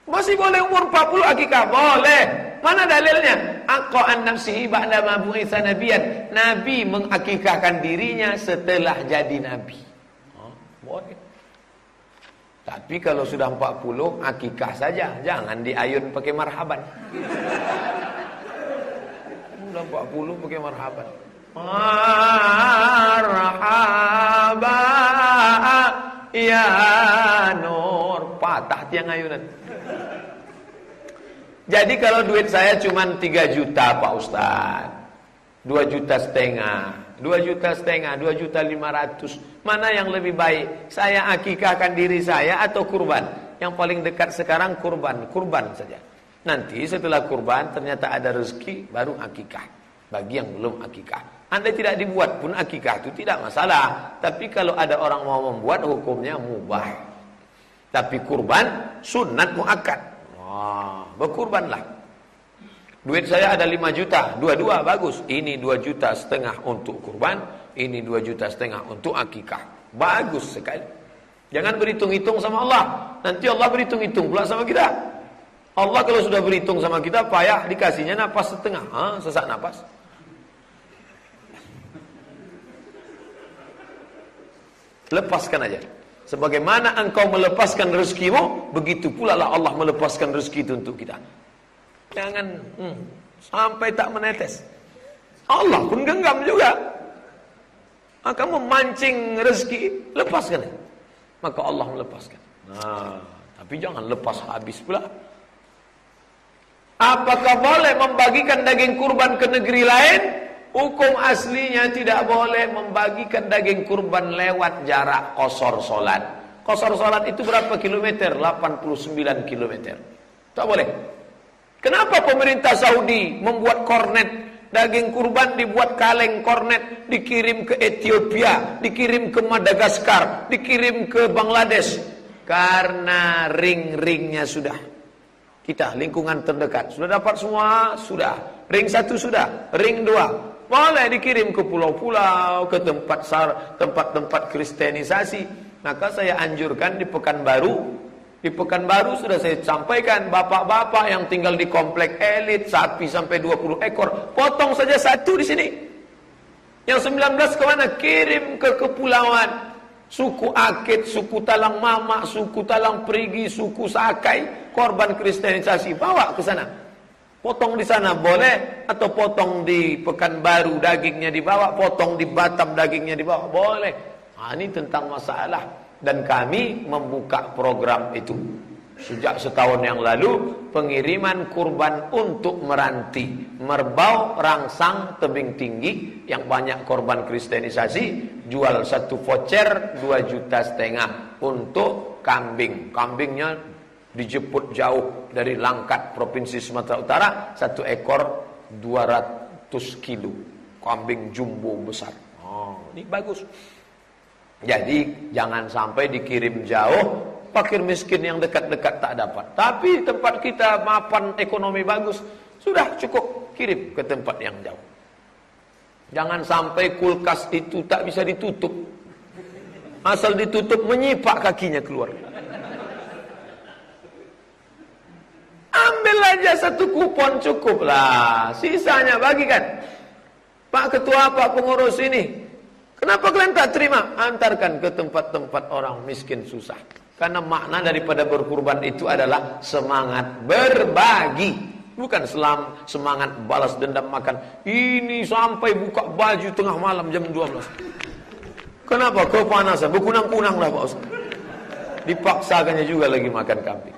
Masih boleh umur 40 akikah? Boleh. Mana dalilnya? Aqa'an nafsihi ba'da ma bu'itsa nabiyan. Nabi mengakikahkan dirinya setelah jadi nabi. Boleh. Tapi kalau sudah 40, akikah saja. Jangan diayun pakai marhaban. Sudah 40 pakai marhaban. Marhaba ya Nur. Patah tiang ayunan. Jadi kalau duit saya cuma 3 juta Pak Ustaz, 2,5 juta, 2,500,000. Mana yang lebih baik? Saya akikahkan diri saya atau kurban? Yang paling dekat sekarang kurban saja. Nanti setelah kurban ternyata ada rezeki, baru akikah. Bagi yang belum akikah, Anda tidak dibuat pun akikah itu tidak masalah. Tapi kalau ada orang mau membuat, hukumnya mubah. Tapi kurban sunat muakkad. Berkurbanlah. Duit saya ada 5 juta, dua-dua bagus. Ini 2,5 juta untuk kurban, ini 2,5 juta untuk akikah. Bagus sekali. Jangan berhitung-hitung sama Allah. Nanti Allah berhitung-hitung pula sama kita. Allah kalau sudah berhitung sama kita, payah dikasihnya napas setengah. Sesak napas. Lepaskan aja. Sebagaimana engkau melepaskan rezekimu, begitu pula lah Allah melepaskan rezeki itu untuk kita. Jangan sampai tak menetes. Allah pun genggam juga. Kamu mancing rezeki, lepaskan. Maka Allah melepaskan. Tapi jangan lepas habis pula. Apakah boleh membagikan daging kurban ke negeri lain? Hukum aslinya tidak boleh membagikan daging kurban lewat jarak qasar salat. Qasar salat itu berapa kilometer? 89 kilometer. Tak boleh. Kenapa pemerintah Saudi membuat kornet? Daging kurban dibuat kaleng kornet, dikirim ke Ethiopia, dikirim ke Madagaskar, dikirim ke Bangladesh. Karena ring-ringnya sudah. Kita lingkungan terdekat sudah dapat semua, sudah. Ring 1 sudah, ring 2 boleh dikirim ke pulau-pulau, ke tempat-tempat kristenisasi. Maka saya anjurkan di Pekanbaru. Di Pekanbaru sudah saya sampaikan, bapak-bapak yang tinggal di komplek elit, sapi sampai 20 ekor, potong saja 1 di sini. Yang 19 kemana? Kirim ke kepulauan. Suku Akit, suku Talang Mama, suku Talang Perigi, suku Sakai, korban kristenisasi, bawa ke sana. Potong di sana boleh, atau potong di Pekanbaru dagingnya dibawa, potong di Batam dagingnya dibawa, boleh. Ini tentang masalah. Dan kami membuka program itu sejak setahun yang lalu, pengiriman kurban untuk Meranti, Merbau, Rangsang, Tebing Tinggi yang banyak korban kristenisasi, jual 1 voucher 2,5 juta untuk kambing. Kambingnya dijemput jauh dari Langkat, Provinsi Sumatera Utara, 1 ekor 200 kilo. Kambing jumbo besar. Ini bagus. Jadi jangan sampai dikirim jauh, fakir miskin yang dekat-dekat tak dapat. Tapi tempat kita mapan ekonomi bagus, sudah cukup kirim ke tempat yang jauh. Jangan sampai kulkas itu tak bisa ditutup. Asal ditutup menyipak kakinya keluar. Ambil aja 1 kupon cukuplah, sisanya bagikan. Pak Ketua, Pak Pengurus ini, kenapa kalian tak terima? Antarkan ke tempat-tempat orang miskin susah. Karena makna daripada berkurban itu adalah semangat berbagi, bukan semangat balas dendam makan. Ini sampai buka baju tengah malam jam 12. Kenapa? Kepanasan, berkunang-kunang lah Pak Ustaz. Dipaksakannya juga lagi makan kambing.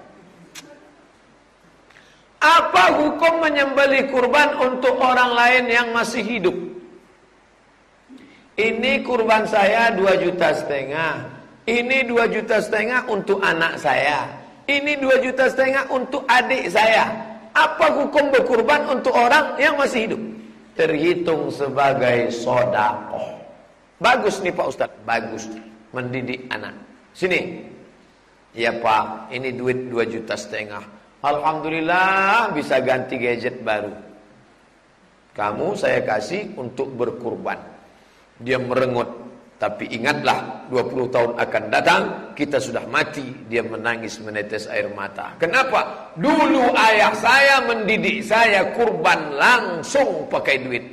Apa hukum menyembelih kurban untuk orang lain yang masih hidup? Ini kurban saya 2,5 juta. Ini 2,5 juta untuk anak saya. Ini 2,5 juta untuk adik saya. Apa hukum berkurban untuk orang yang masih hidup? Terhitung sebagai sedekah. Bagus nih Pak Ustaz, bagus. Mendidik anak. Sini. Ya Pak, ini duit 2,5 juta. Alhamdulillah bisa ganti gadget baru. Kamu saya kasih untuk berkurban. Dia merengut. Tapi ingatlah 20 tahun akan datang kita sudah mati. Dia menangis menetes air mata. Kenapa? Dulu ayah saya mendidik saya kurban langsung pakai duit.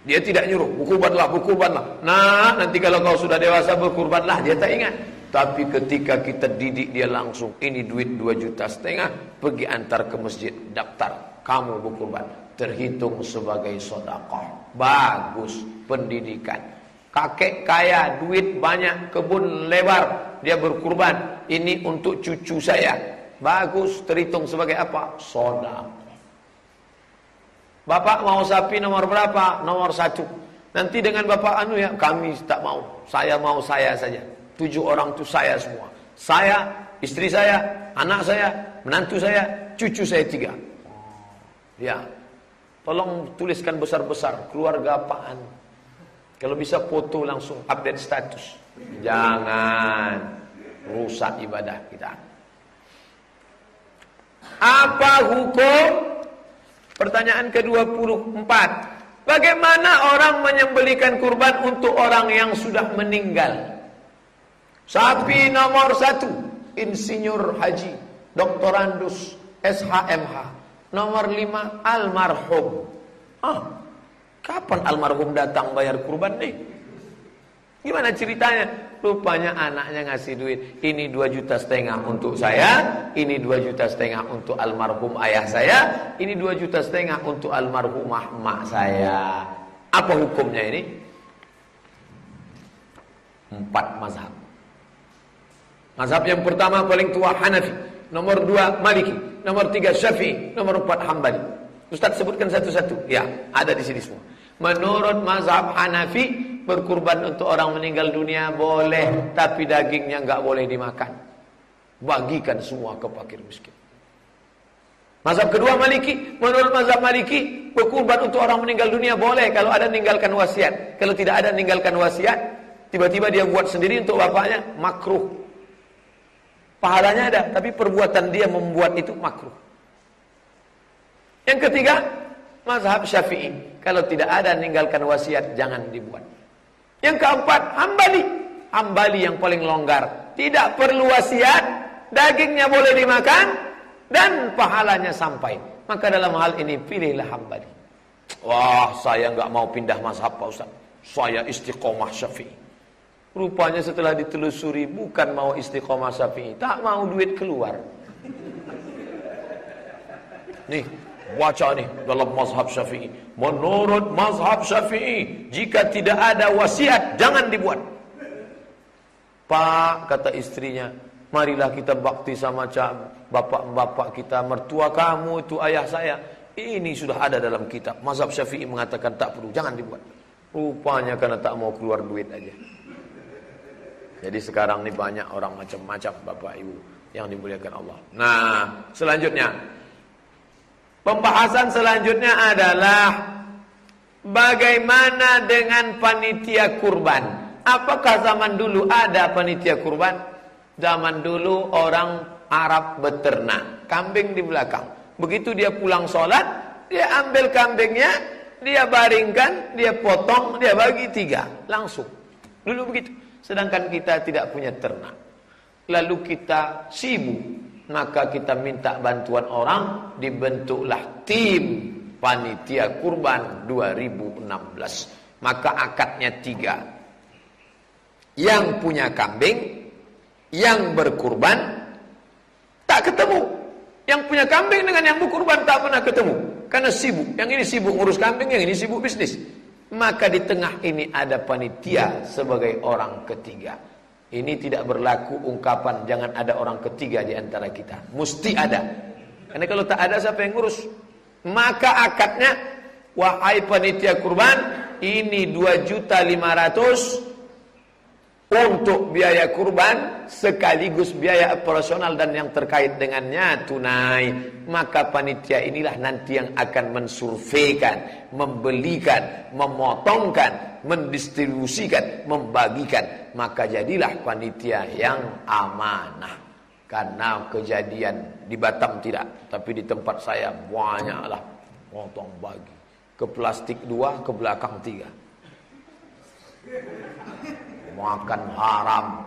Dia tidak nyuruh berkurbanlah, berkurbanlah. Nah nanti kalau kau sudah dewasa berkurbanlah. Dia tak ingat. Tapi ketika kita didik dia langsung, ini duit 2,5 juta, pergi antar ke masjid, daftar, kamu berkurban, terhitung sebagai sedekah. Bagus pendidikan. Kakek kaya, duit banyak, kebun lebar, dia berkurban, ini untuk cucu saya. Bagus, terhitung sebagai apa? Sedekah. Bapak mau sapi nomor berapa? Nomor 1. Nanti dengan bapak ya, kami tak mau. Saya mau saya saja. 7 orang itu saya semua. Saya, istri saya, anak saya, menantu saya, cucu saya 3. Ya, tolong tuliskan besar-besar, keluarga apaan. Kalau bisa foto langsung update status. Jangan rusak ibadah kita. Apa hukum? Pertanyaan ke-24. Bagaimana orang menyembelikan kurban untuk orang yang sudah meninggal? Sapi nomor 1, Insinyur Haji Doktorandus SHMH. Nomor 5, almarhum. Kapan almarhum datang bayar kurban nih? Gimana ceritanya? Rupanya anaknya ngasih duit. Ini 2,5 juta untuk saya, ini 2,5 juta untuk almarhum ayah saya, ini 2,5 juta untuk almarhumah emak saya. Apa hukumnya ini? 4 mazhab. Mazhab yang pertama paling tua Hanafi, nomor 2 Maliki, nomor 3 Syafi'i, nomor 4 Hambali. Ustaz sebutkan satu-satu. Ya, ada di sini semua. Menurut mazhab Hanafi, berkurban untuk orang meninggal dunia boleh, tapi dagingnya enggak boleh dimakan. Bagikan semua ke fakir miskin. Mazhab kedua Maliki, menurut mazhab Maliki, berkurban untuk orang meninggal dunia boleh kalau ada meninggalkan wasiat. Kalau tidak ada meninggalkan wasiat, tiba-tiba dia buat sendiri untuk bapaknya, makruh. Pahalanya ada, tapi perbuatan dia membuat itu makruh. Yang ketiga, mazhab Syafi'i. Kalau tidak ada meninggalkan wasiat, jangan dibuat. Yang keempat, Hambali. Hambali yang paling longgar. Tidak perlu wasiat, dagingnya boleh dimakan, dan pahalanya sampai. Maka dalam hal ini, pilihlah Hambali. Wah, saya nggak mau pindah mazhab Pak Ustaz. Saya istiqomah Syafi'i. Rupanya setelah ditelusuri, bukan mau istiqomah Syafi'i, tak mau duit keluar. Nih, baca nih dalam mazhab Syafi'i. Menurut mazhab Syafi'i, jika tidak ada wasiat, jangan dibuat. Pak, kata istrinya, marilah kita bakti sama bapak-bapak kita. Mertua kamu itu ayah saya. Ini sudah ada dalam kitab. Mazhab Syafi'i mengatakan tak perlu, jangan dibuat. Rupanya karena tak mau keluar duit aja. Jadi sekarang ini banyak orang macam-macam Bapak Ibu yang dimuliakan Allah. Nah, selanjutnya, pembahasan selanjutnya adalah bagaimana dengan panitia kurban. Apakah zaman dulu ada panitia kurban? Zaman dulu orang Arab beternak, kambing di belakang. Begitu dia pulang sholat, dia ambil kambingnya, dia baringkan, dia potong, dia bagi 3, langsung. Dulu begitu. Sedangkan kita tidak punya ternak. Lalu kita sibuk, maka kita minta bantuan orang, dibentuklah tim panitia kurban 2016. Maka akadnya 3. Yang punya kambing, yang berkurban, tak ketemu. Yang punya kambing dengan yang berkurban tak pernah ketemu. Karena sibuk. Yang ini sibuk ngurus kambing, yang ini sibuk bisnis. Maka di tengah ini ada panitia sebagai orang ketiga. Ini tidak berlaku ungkapan jangan ada orang ketiga di antara kita. Mesti ada. Karena kalau tak ada siapa yang ngurus? Maka akadnya, wahai panitia kurban, ini 2.500.000 untuk biaya kurban sekaligus biaya operasional dan yang terkait dengannya tunai. Maka panitia inilah nanti yang akan mensurveikan, membelikan, memotongkan, mendistribusikan, membagikan. Maka jadilah panitia yang amanah. Karena kejadian di Batam tidak, tapi di tempat saya banyaklah potong bagi. Ke plastik 2, ke belakang 3. Makan haram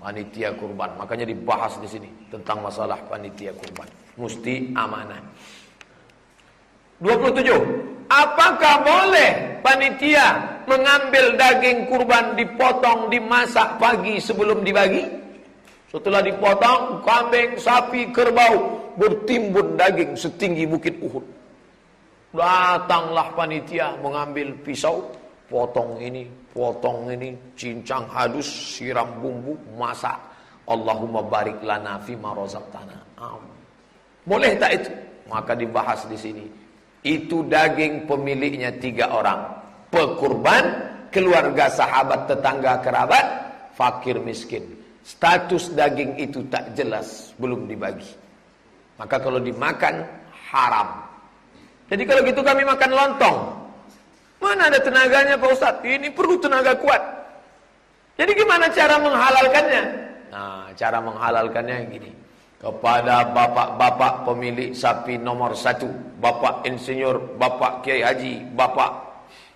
panitia kurban. Makanya dibahas di sini tentang masalah panitia kurban. Mesti amanah. 27. Apakah boleh panitia mengambil daging kurban dipotong, dimasak pagi sebelum dibagi? Setelah dipotong, kambing, sapi, kerbau, bertimbun daging setinggi bukit Uhud. Datanglah panitia mengambil pisau, potong ini, cincang halus, siram bumbu, masak. Allahumma barik lana fima razaqtana. Boleh tak itu? Maka dibahas di sini. Itu daging pemiliknya 3 orang. Pekurban, keluarga, sahabat, tetangga, kerabat, fakir, miskin. Status daging itu tak jelas, belum dibagi. Maka kalau dimakan, haram. Jadi kalau gitu kami makan lontong. Mana ada tenaganya Pak Ustadz? Ini perlu tenaga kuat. Jadi gimana cara menghalalkannya? Nah, cara menghalalkannya gini. Kepada bapak-bapak pemilik sapi nomor 1, bapak insinyur, bapak kiai haji, bapak,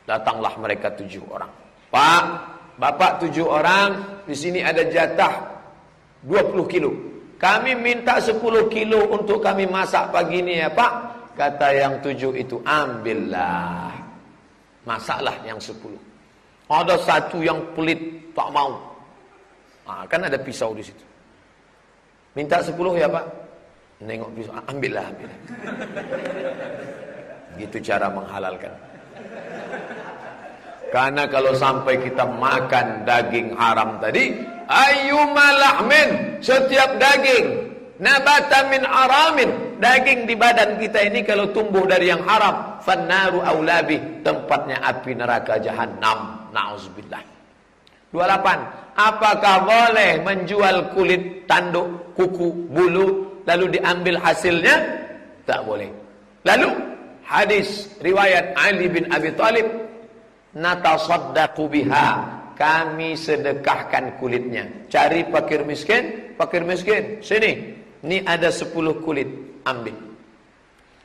datanglah mereka 7 orang. Pak, bapak 7 orang, di sini ada jatah 20 kilo. Kami minta 10 kilo untuk kami masak pagi ini ya Pak. Kata yang 7 itu, ambillah. Masaklah yang 10. Ada satu yang pelit, tak mau. Nah, kan ada pisau di situ. Minta 10 ya Pak. Nengok pisau, ambillah. Gitu cara menghalalkan. Karena kalau sampai kita makan daging haram tadi, ayyuma lahmin, setiap daging, nabata min aramin, daging di badan kita ini kalau tumbuh dari yang haram, fannaru aulabi, tempatnya api neraka jahanam. Na'udzubillah. 28. Apakah boleh menjual kulit tanduk, kuku, bulu, lalu diambil hasilnya? Tak boleh. Lalu hadis riwayat Ali bin Abi Thalib, natasaddaqu biha, kami sedekahkan kulitnya. Cari fakir miskin, sini. Ini ada 10 kulit, ambil.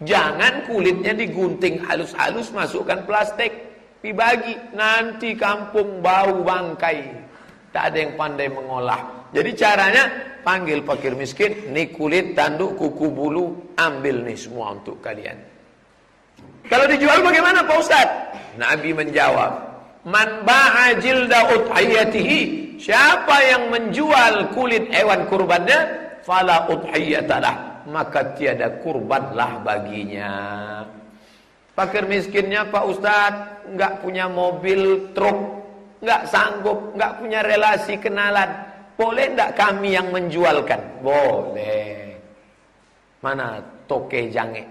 Jangan kulitnya digunting halus-halus, masukkan plastik, dibagi. Nanti kampung bau bangkai. Tak ada yang pandai mengolah. Jadi caranya, panggil fakir miskin, ini kulit, tanduk, kuku, bulu, ambil nih semua untuk kalian. Kalau dijual bagaimana Pak Ustaz? Nabi menjawab, man ba'a jilda udhiyatihi, siapa yang menjual kulit hewan kurbannya, fala udhiyatalah, maka tiada kurbanlah baginya. Fakir miskinnya Pak Ustaz enggak punya mobil truk, enggak sanggup, enggak punya relasi kenalan, boleh enggak kami yang menjualkan? Boleh. Mana toke jange?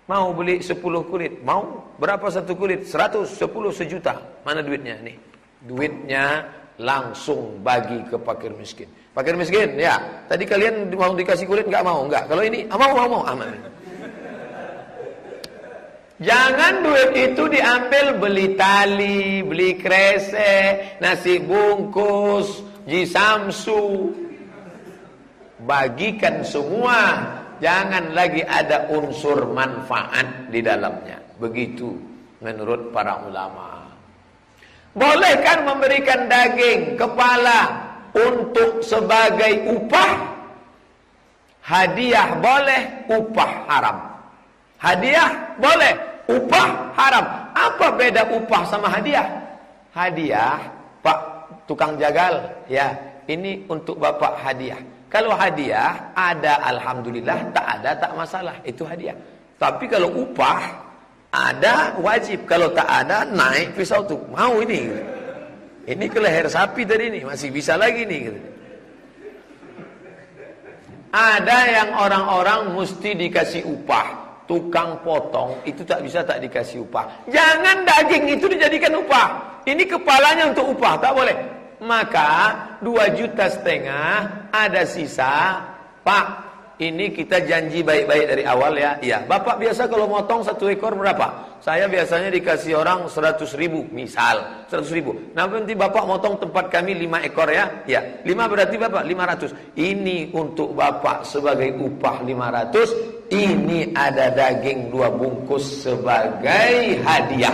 Mau beli 10 kulit? Mau? Berapa satu kulit? 100, 10, sejuta. Mana duitnya nih? Duitnya langsung bagi ke fakir miskin. Fakir miskin, ya. Tadi kalian mau dikasih kulit enggak mau? Enggak. Kalau ini mau. Aman. Jangan duit itu diambil beli tali, beli kresek, nasi bungkus, jisamsu. Bagikan semua. Jangan lagi ada unsur manfaat di dalamnya. Begitu menurut para ulama. Boleh kan memberikan daging, kepala untuk sebagai upah? Hadiah boleh, upah haram. Hadiah boleh, upah haram. Apa beda upah sama hadiah? Hadiah, Pak tukang jagal, ya, ini untuk Bapak hadiah. Kalau hadiah, ada alhamdulillah, tak ada tak masalah, itu hadiah. Tapi kalau upah, ada wajib. Kalau tak ada, naik pisau tuh. Mau ini. Ini ke leher sapi tadi ini, masih bisa lagi nih. Ada yang orang-orang mesti dikasih upah. Tukang potong, itu tak bisa tak dikasih upah. Jangan daging itu dijadikan upah. Ini kepalanya untuk upah, tak boleh. Maka 2,5 juta ada sisa. Pak, ini kita janji baik-baik dari awal ya. Iya, Bapak biasa kalau motong 1 ekor berapa? Saya biasanya dikasih orang 100.000, misal 100.000. Nanti Bapak motong tempat kami 5 ekor ya. Iya, 5 berarti Bapak 500. Ini untuk Bapak sebagai upah 500. Ini ada daging 2 bungkus sebagai hadiah.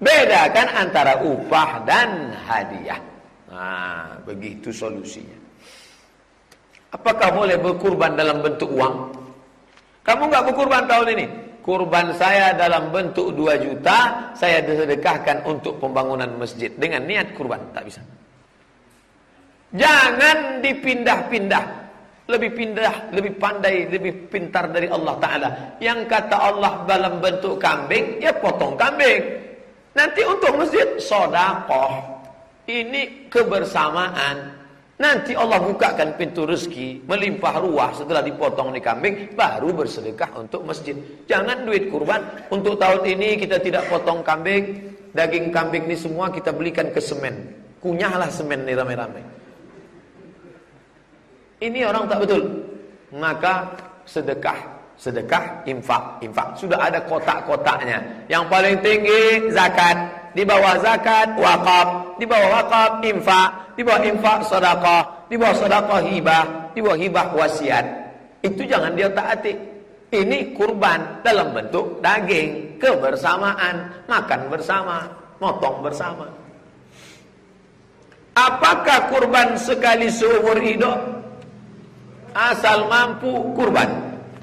Bedakan antara upah dan hadiah. Nah, begitu solusinya. Apakah boleh berkurban dalam bentuk uang? Kamu enggak berkurban tahun ini? Kurban saya dalam bentuk 2 juta, saya sedekahkan untuk pembangunan masjid. Dengan niat kurban, tak bisa. Jangan dipindah-pindah. Lebih pandai, lebih pintar dari Allah Ta'ala. Yang kata Allah dalam bentuk kambing, ya potong kambing. Nanti untuk masjid, sedekah. Ini kebersamaan. Nanti Allah bukakan pintu rezeki, melimpah ruah setelah dipotong nih kambing, baru bersedekah untuk masjid. Jangan duit kurban. Untuk tahun ini kita tidak potong kambing. Daging kambing ini semua kita belikan ke semen. Kunyahlah semen nih rame-rame. Ini orang tak betul. Maka sedekah, infak. Sudah ada kotak-kotaknya. Yang paling tinggi zakat, di bawah zakat wakaf, di bawah wakaf infak, di bawah infak sedekah, di bawah sedekah hibah, di bawah hibah wasiat. Itu jangan dia taati. Ini kurban dalam bentuk daging, kebersamaan, makan bersama, motong bersama. Apakah kurban sekali seumur hidup? Asal mampu kurban.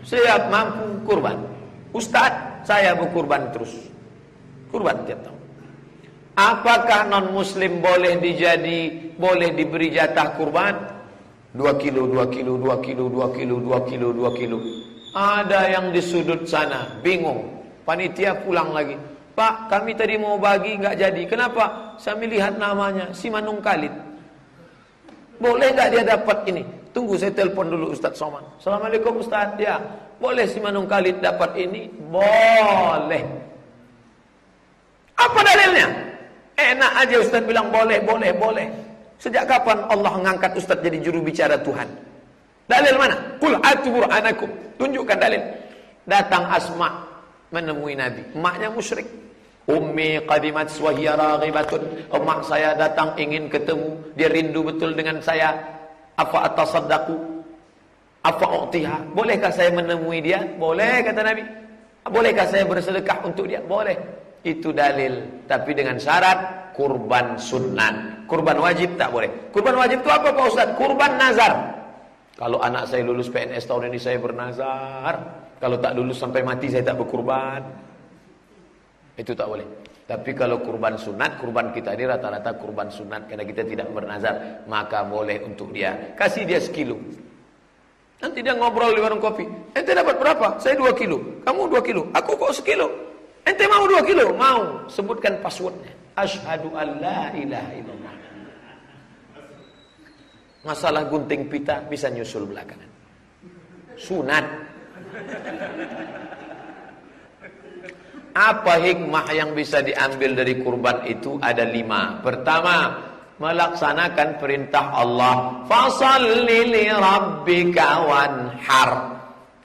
Siap mampu kurban. Ustaz, saya berkurban terus. Kurban tiap tahun. Apakah non muslim boleh diberi jatah kurban? 2 kilo. Ada yang di sudut sana bingung. Panitia pulang lagi. Pak, kami tadi mau bagi nggak jadi. Kenapa? Saya melihat namanya si Manung Khalid. Boleh nggak dia dapat ini? Tunggu saya telepon dulu Ustaz Soman. Assalamualaikum Ustaz. Ya, boleh si Manung Khalid dapat ini? Boleh. Apa dalilnya? Enak aja Ustaz bilang boleh. Sejak kapan Allah mengangkat Ustaz jadi juru bicara Tuhan? Dalil mana? Qul atu burhanakum. Tunjukkan dalil. Datang Asma menemui Nabi. Emaknya musyrik. Ummi qadimat wa hiya raghibatun. Emak saya datang ingin ketemu. Dia rindu betul dengan saya. Apa atasaddaqu? Apa u'tiha? Bolehkah saya menemui dia? Boleh kata Nabi. Bolehkah saya bersedekah untuk dia? Boleh. Itu dalil. Tapi dengan syarat kurban sunat. Kurban wajib tak boleh. Kurban wajib itu apa Pak Ustaz? Kurban nazar. Kalau anak saya lulus PNS tahun ini saya bernazar. Kalau tak lulus sampai mati saya tak berkurban. Itu tak boleh. Tapi kalau kurban sunat, kurban kita ini rata-rata kurban sunat karena kita tidak bernazar, maka boleh untuk dia. Kasih dia 1 kilo. Nanti dia ngobrol di warung kopi. Ente dapat berapa? Saya 2 kilo. Kamu 2 kilo. Aku kok 1 kilo. Ente mau 2 kilo? Mau. Sebutkan passwordnya. Asyhadu an la ilaha illallah. Masalah gunting pita bisa nyusul belakangan. Sunat. Apa hikmah yang bisa diambil dari kurban itu? Ada 5. Pertama, melaksanakan perintah Allah. Fasalli li rabbika wanhar.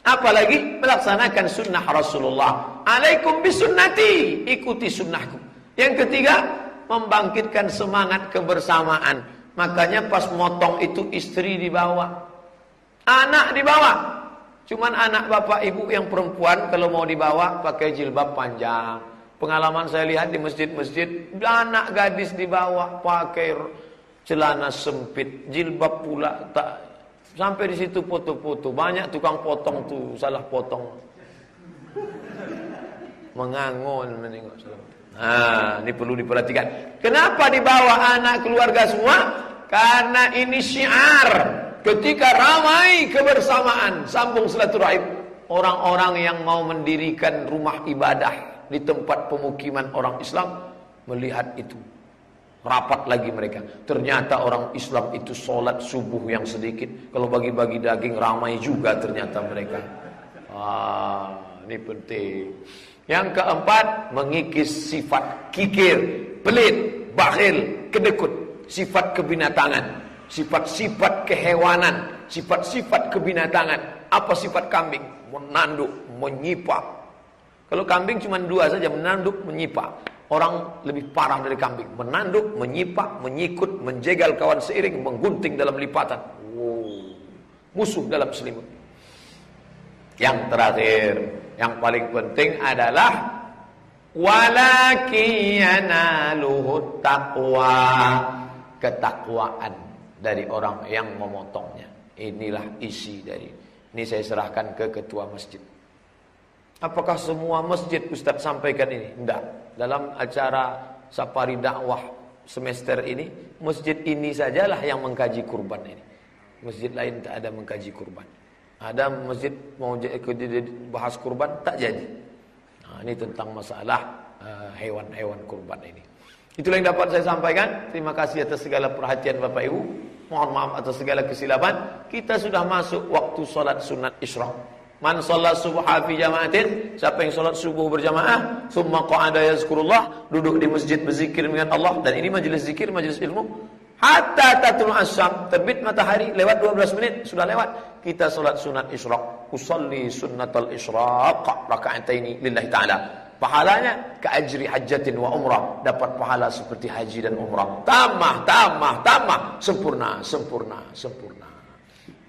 Apalagi melaksanakan sunnah Rasulullah. Alaikum bisunnati. Ikuti sunnahku. Yang ketiga, membangkitkan semangat kebersamaan. Makanya pas motong itu istri dibawa. Anak dibawa. Cuman anak bapak ibu yang perempuan kalau mau dibawa pakai jilbab panjang. Pengalaman saya lihat di masjid-masjid, anak gadis dibawa pakai celana sempit, jilbab pula tak. Sampai di situ foto-foto, banyak tukang potong tuh salah potong. Mengangon menengok. Nah, ini perlu diperhatikan. Kenapa dibawa anak keluarga semua? Karena ini syiar. Ketika ramai kebersamaan, sambung silaturahim. Orang-orang yang mau mendirikan rumah ibadah di tempat pemukiman orang Islam melihat itu. Rapat lagi mereka. Ternyata orang Islam itu sholat subuh yang sedikit. Kalau bagi-bagi daging ramai juga ternyata mereka. Ini penting. Yang keempat, mengikis sifat kikir, pelit, bakhil, kedekut, sifat kebinatangan. Sifat-sifat kehewanan, sifat-sifat kebinatangan. Apa sifat kambing? Menanduk, menyipak. Kalau kambing cuma 2 saja, menanduk, menyipak. Orang lebih parah dari kambing. Menanduk, menyipak, menyikut, menjegal kawan seiring, menggunting dalam lipatan. Musuh dalam selimut. Yang terakhir, yang paling penting adalah walakiyanaluhut taqwa, ketakwaan dari orang yang memotongnya. Inilah isi dari ini. Saya serahkan ke ketua masjid. Apakah semua masjid Ustaz sampaikan ini? Tidak. Dalam acara safari dakwah semester ini, masjid ini sajalah yang mengkaji kurban ini. Masjid lain tak ada mengkaji kurban. Ada masjid mau bahas kurban tak jadi. Nah, ini tentang masalah hewan-hewan kurban ini. Itulah yang dapat saya sampaikan. Terima kasih atas segala perhatian Bapak Ibu. Mohon maaf atas segala kesilapan. Kita sudah masuk waktu salat sunat isyraq. Man sholat subha fi jama'atin, siapa yang sholat subuh berjamaah, summa qa'ada yazkurullah, duduk di masjid berzikir dengan Allah, dan ini majelis zikir, majelis ilmu, hatta tatul asyam, terbit matahari, lewat 12 menit, sudah lewat, kita sholat sunat isyraq, usalli sunnatal isyraq, raka'ataini lillahi ta'ala. Pahalanya keajri hajjatin wa umrah, dapat pahala seperti haji dan umrah. Tamah, sempurna.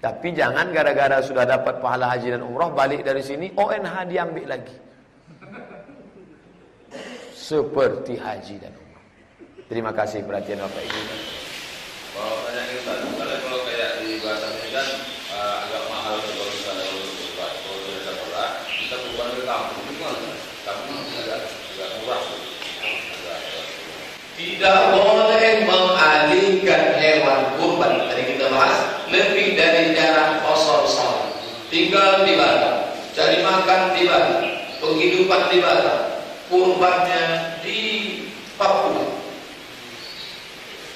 Tapi jangan gara-gara sudah dapat pahala haji dan umrah, balik dari sini ONH diambil lagi. Seperti haji dan umrah. Terima kasih perhatian Bapak Ibu. Kalau kayak di bahasa ini kan agak mahal kalau misalnya kita bukan ke kampung, kampung agak murah. Tidak boleh mengalihkan hewan kurban. Tadi kita bahas lebih dari jarak kosong salat. Tinggal di Batam, cari makan di Batam, penghidupan di Batam, kurbannya di Papua.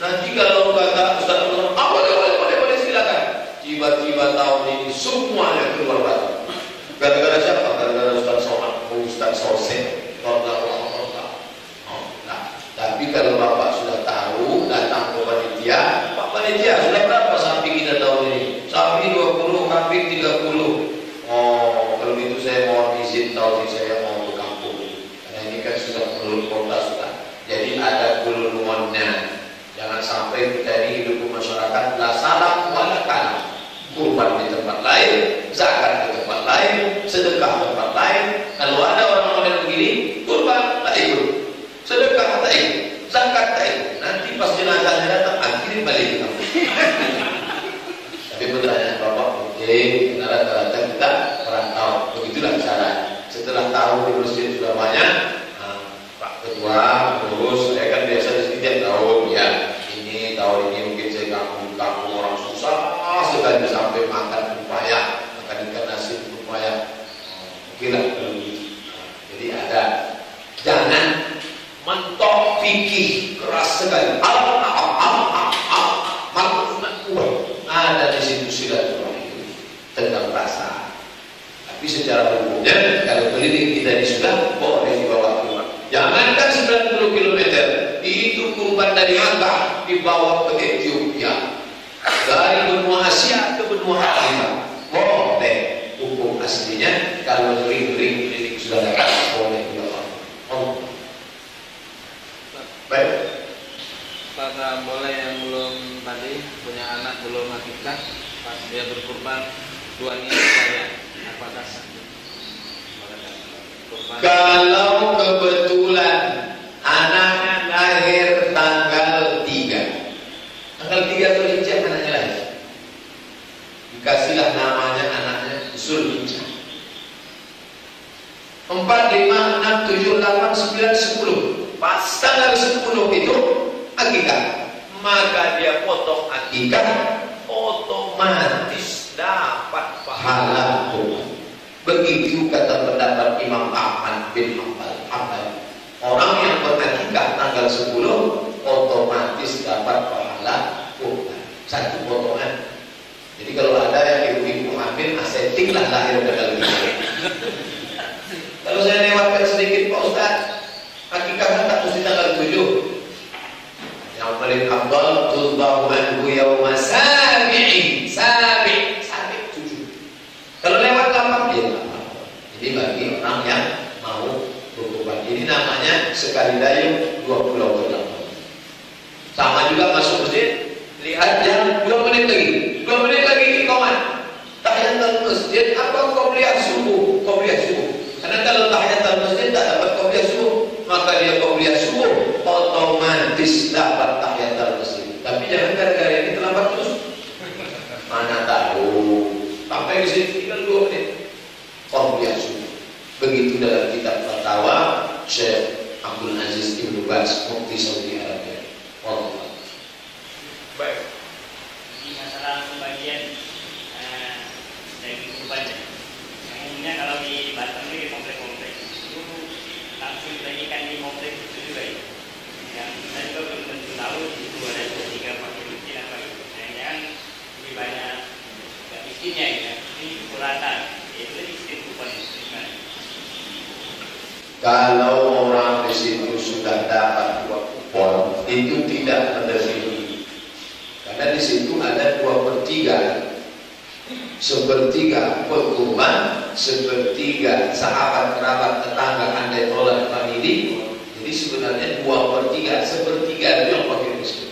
Nanti kalau kata Ustaz boleh silakan. Tiba-tiba tahun ini semuanya keluar Batam. Gara-gara siapa? Gara-gara Ustaz Somad, Ustaz Sosen. Tapi kalau Bapak sudah tahu, datang ke panitia, Pak panitia sudah berapa sapi kita tahun ini? Sapi 20, kambing 30. Oh, kalau gitu saya mohon izin tahun ini saya mau ke kampung. Karena ini kan sudah perlu kota sudah. Jadi ada kulunnya. Jangan sampai kita ini hidup masyarakat la salam wala kalam. Kurban di tempat lain, zakat di tempat lain, sedekah di tempat lain. Kalau ada orang model begini, kurban tak ikut. Sedekah tak ikut, zakat tak ikut. Nanti pas jenazahnya datang, akhirnya balik ke kampung. Tapi pertanyaan Bapak, oke, karena rata-rata kita perantau. Begitulah cara. Setelah tahu di masjid sudah banyak, Pak Ketua, terus saya kan biasa di sini tiap tahun, ya. Ini tahun ini mungkin saya kampung orang susah sekali sampai makan upaya, makan ikan nasi upaya. Oke lah, jadi ada. Jangan mentok fikih keras sekali. Ada di situ silaturahim tentang rasa. Tapi secara umumnya kalau keliling kita ini sudah boleh dibawa keluar. Jangankan 90 km, itu kurban dari Makkah dibawa ke Ethiopia, dari benua Asia ke benua Afrika. Boleh. Hukum aslinya kalau ring-ring keliling sudah dapat boleh dibawa. Baik. Para boleh yang belum tadi punya anak belum akikah, pas dia berkurban dua niat saya apakah sah? Kalau kebetulan anaknya lahir tanggal 3 Zulhijjah anaknya lahir, dikasihlah namanya anaknya Zulhijjah. 4, 5, 6, 7, 8, 9, 10. Pas tanggal 10 itu akikah, maka dia potong akikah, otomatis dapat pahala kurban. Begitu kata pendapat Imam Ahmad bin Hanbal. Orang yang berakikah tanggal 10 otomatis dapat pahala kurban. Satu potongan. Jadi kalau ada yang ibu-ibu hamil, asetiklah lahir tanggal 3. Kalau saya lewatkan sedikit Pak Ustaz, akikah tak mesti tanggal 7. Yang paling afdal tuzbahu anhu yauma sabi'i. Sabi' 7. Kalau lewat 8 dia tak apa. Jadi bagi orang yang mau berkurban, ini namanya sekali dayung 2 pulau berlalu. Sama juga masuk masjid, lihat jam 2 menit lagi. 2 menit lagi iqamah. Tahiyatul masjid, apa qobliyah subuh? Qobliyah subuh. Karena kalau tahiyatul masjid tak dapat qobliyah subuh, maka dia qobliyah subuh otomatis dapat tahiyatul masjid. Tapi jangan gara-gara ini terlambat terus. Mana tahu sampai di sini tinggal 2 menit qobliyah subuh. Begitu dalam kitab fatwa Syekh Abdul Aziz Ibnu Baz Mufti Saudi Arabia. Kalau orang di situ sudah dapat 2 kupon, itu tidak melebihi. Karena di situ ada 2/3. Sepertiga kurban, sepertiga sahabat, kerabat, tetangga, andai tolak, famili. Jadi sebenarnya 2/3, sepertiga itu yang fakir miskin.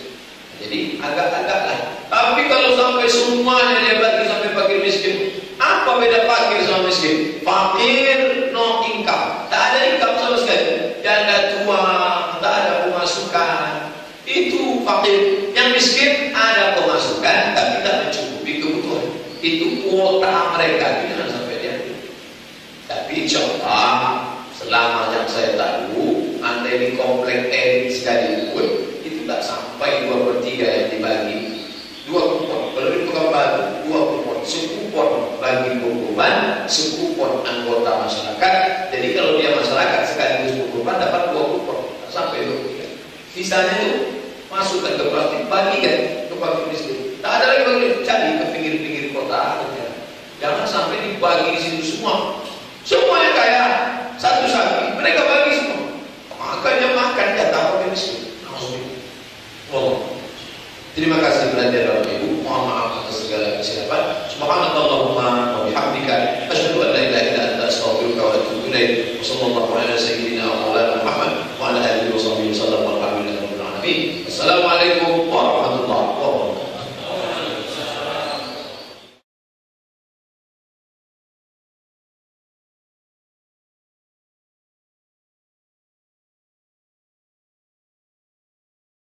Jadi agak-agak lah. Tapi kalau sampai semuanya dia bagi sampai fakir miskin, apa beda fakir sama miskin? Fakir no income, tak ada income sama sekali. Janda tua, tak ada pemasukan. Itu fakir. Yang miskin ada pemasukan, tapi tak mencukupi kebutuhan. Itu kuota mereka, jangan sampai dia. Tapi insya Allah, selama yang saya tahu, andai di komplek elit sekalipun, itu tak sampai 2/3 yang dibagi. 2 kupon, kalau di Pekanbaru 2 kupon, sekupon bagi kurban, sekupon anggota masyarakat. Jadi kalau dia masyarakat sekaligus kurban dapat 2 kupon, tak sampai 2/3. Sisanya itu masukkan ke plastik, bagikan ke fakir miskin. Tak ada lagi bagi, cari ke pinggir-pinggir kota. Jangan sampai dibagi di situ semua. Semuanya kaya, satu sapi, mereka bagi semua. Makanya makan jatah fakir miskin. Oh. Terima kasih perhatian Bapak Ibu. Mohon maaf atas segala kesilapan. Subhanallahumma wa bihamdika asyhadu an la ilaha illa anta astaghfiruka wa atubu ilaik. Wassallallahu ala sayyidina wa maulana Muhammad wa ala alihi wa sahbihi wasallam walhamdulillahi rabbil alamin. Assalamualaikum warahmatullahi wabarakatuh.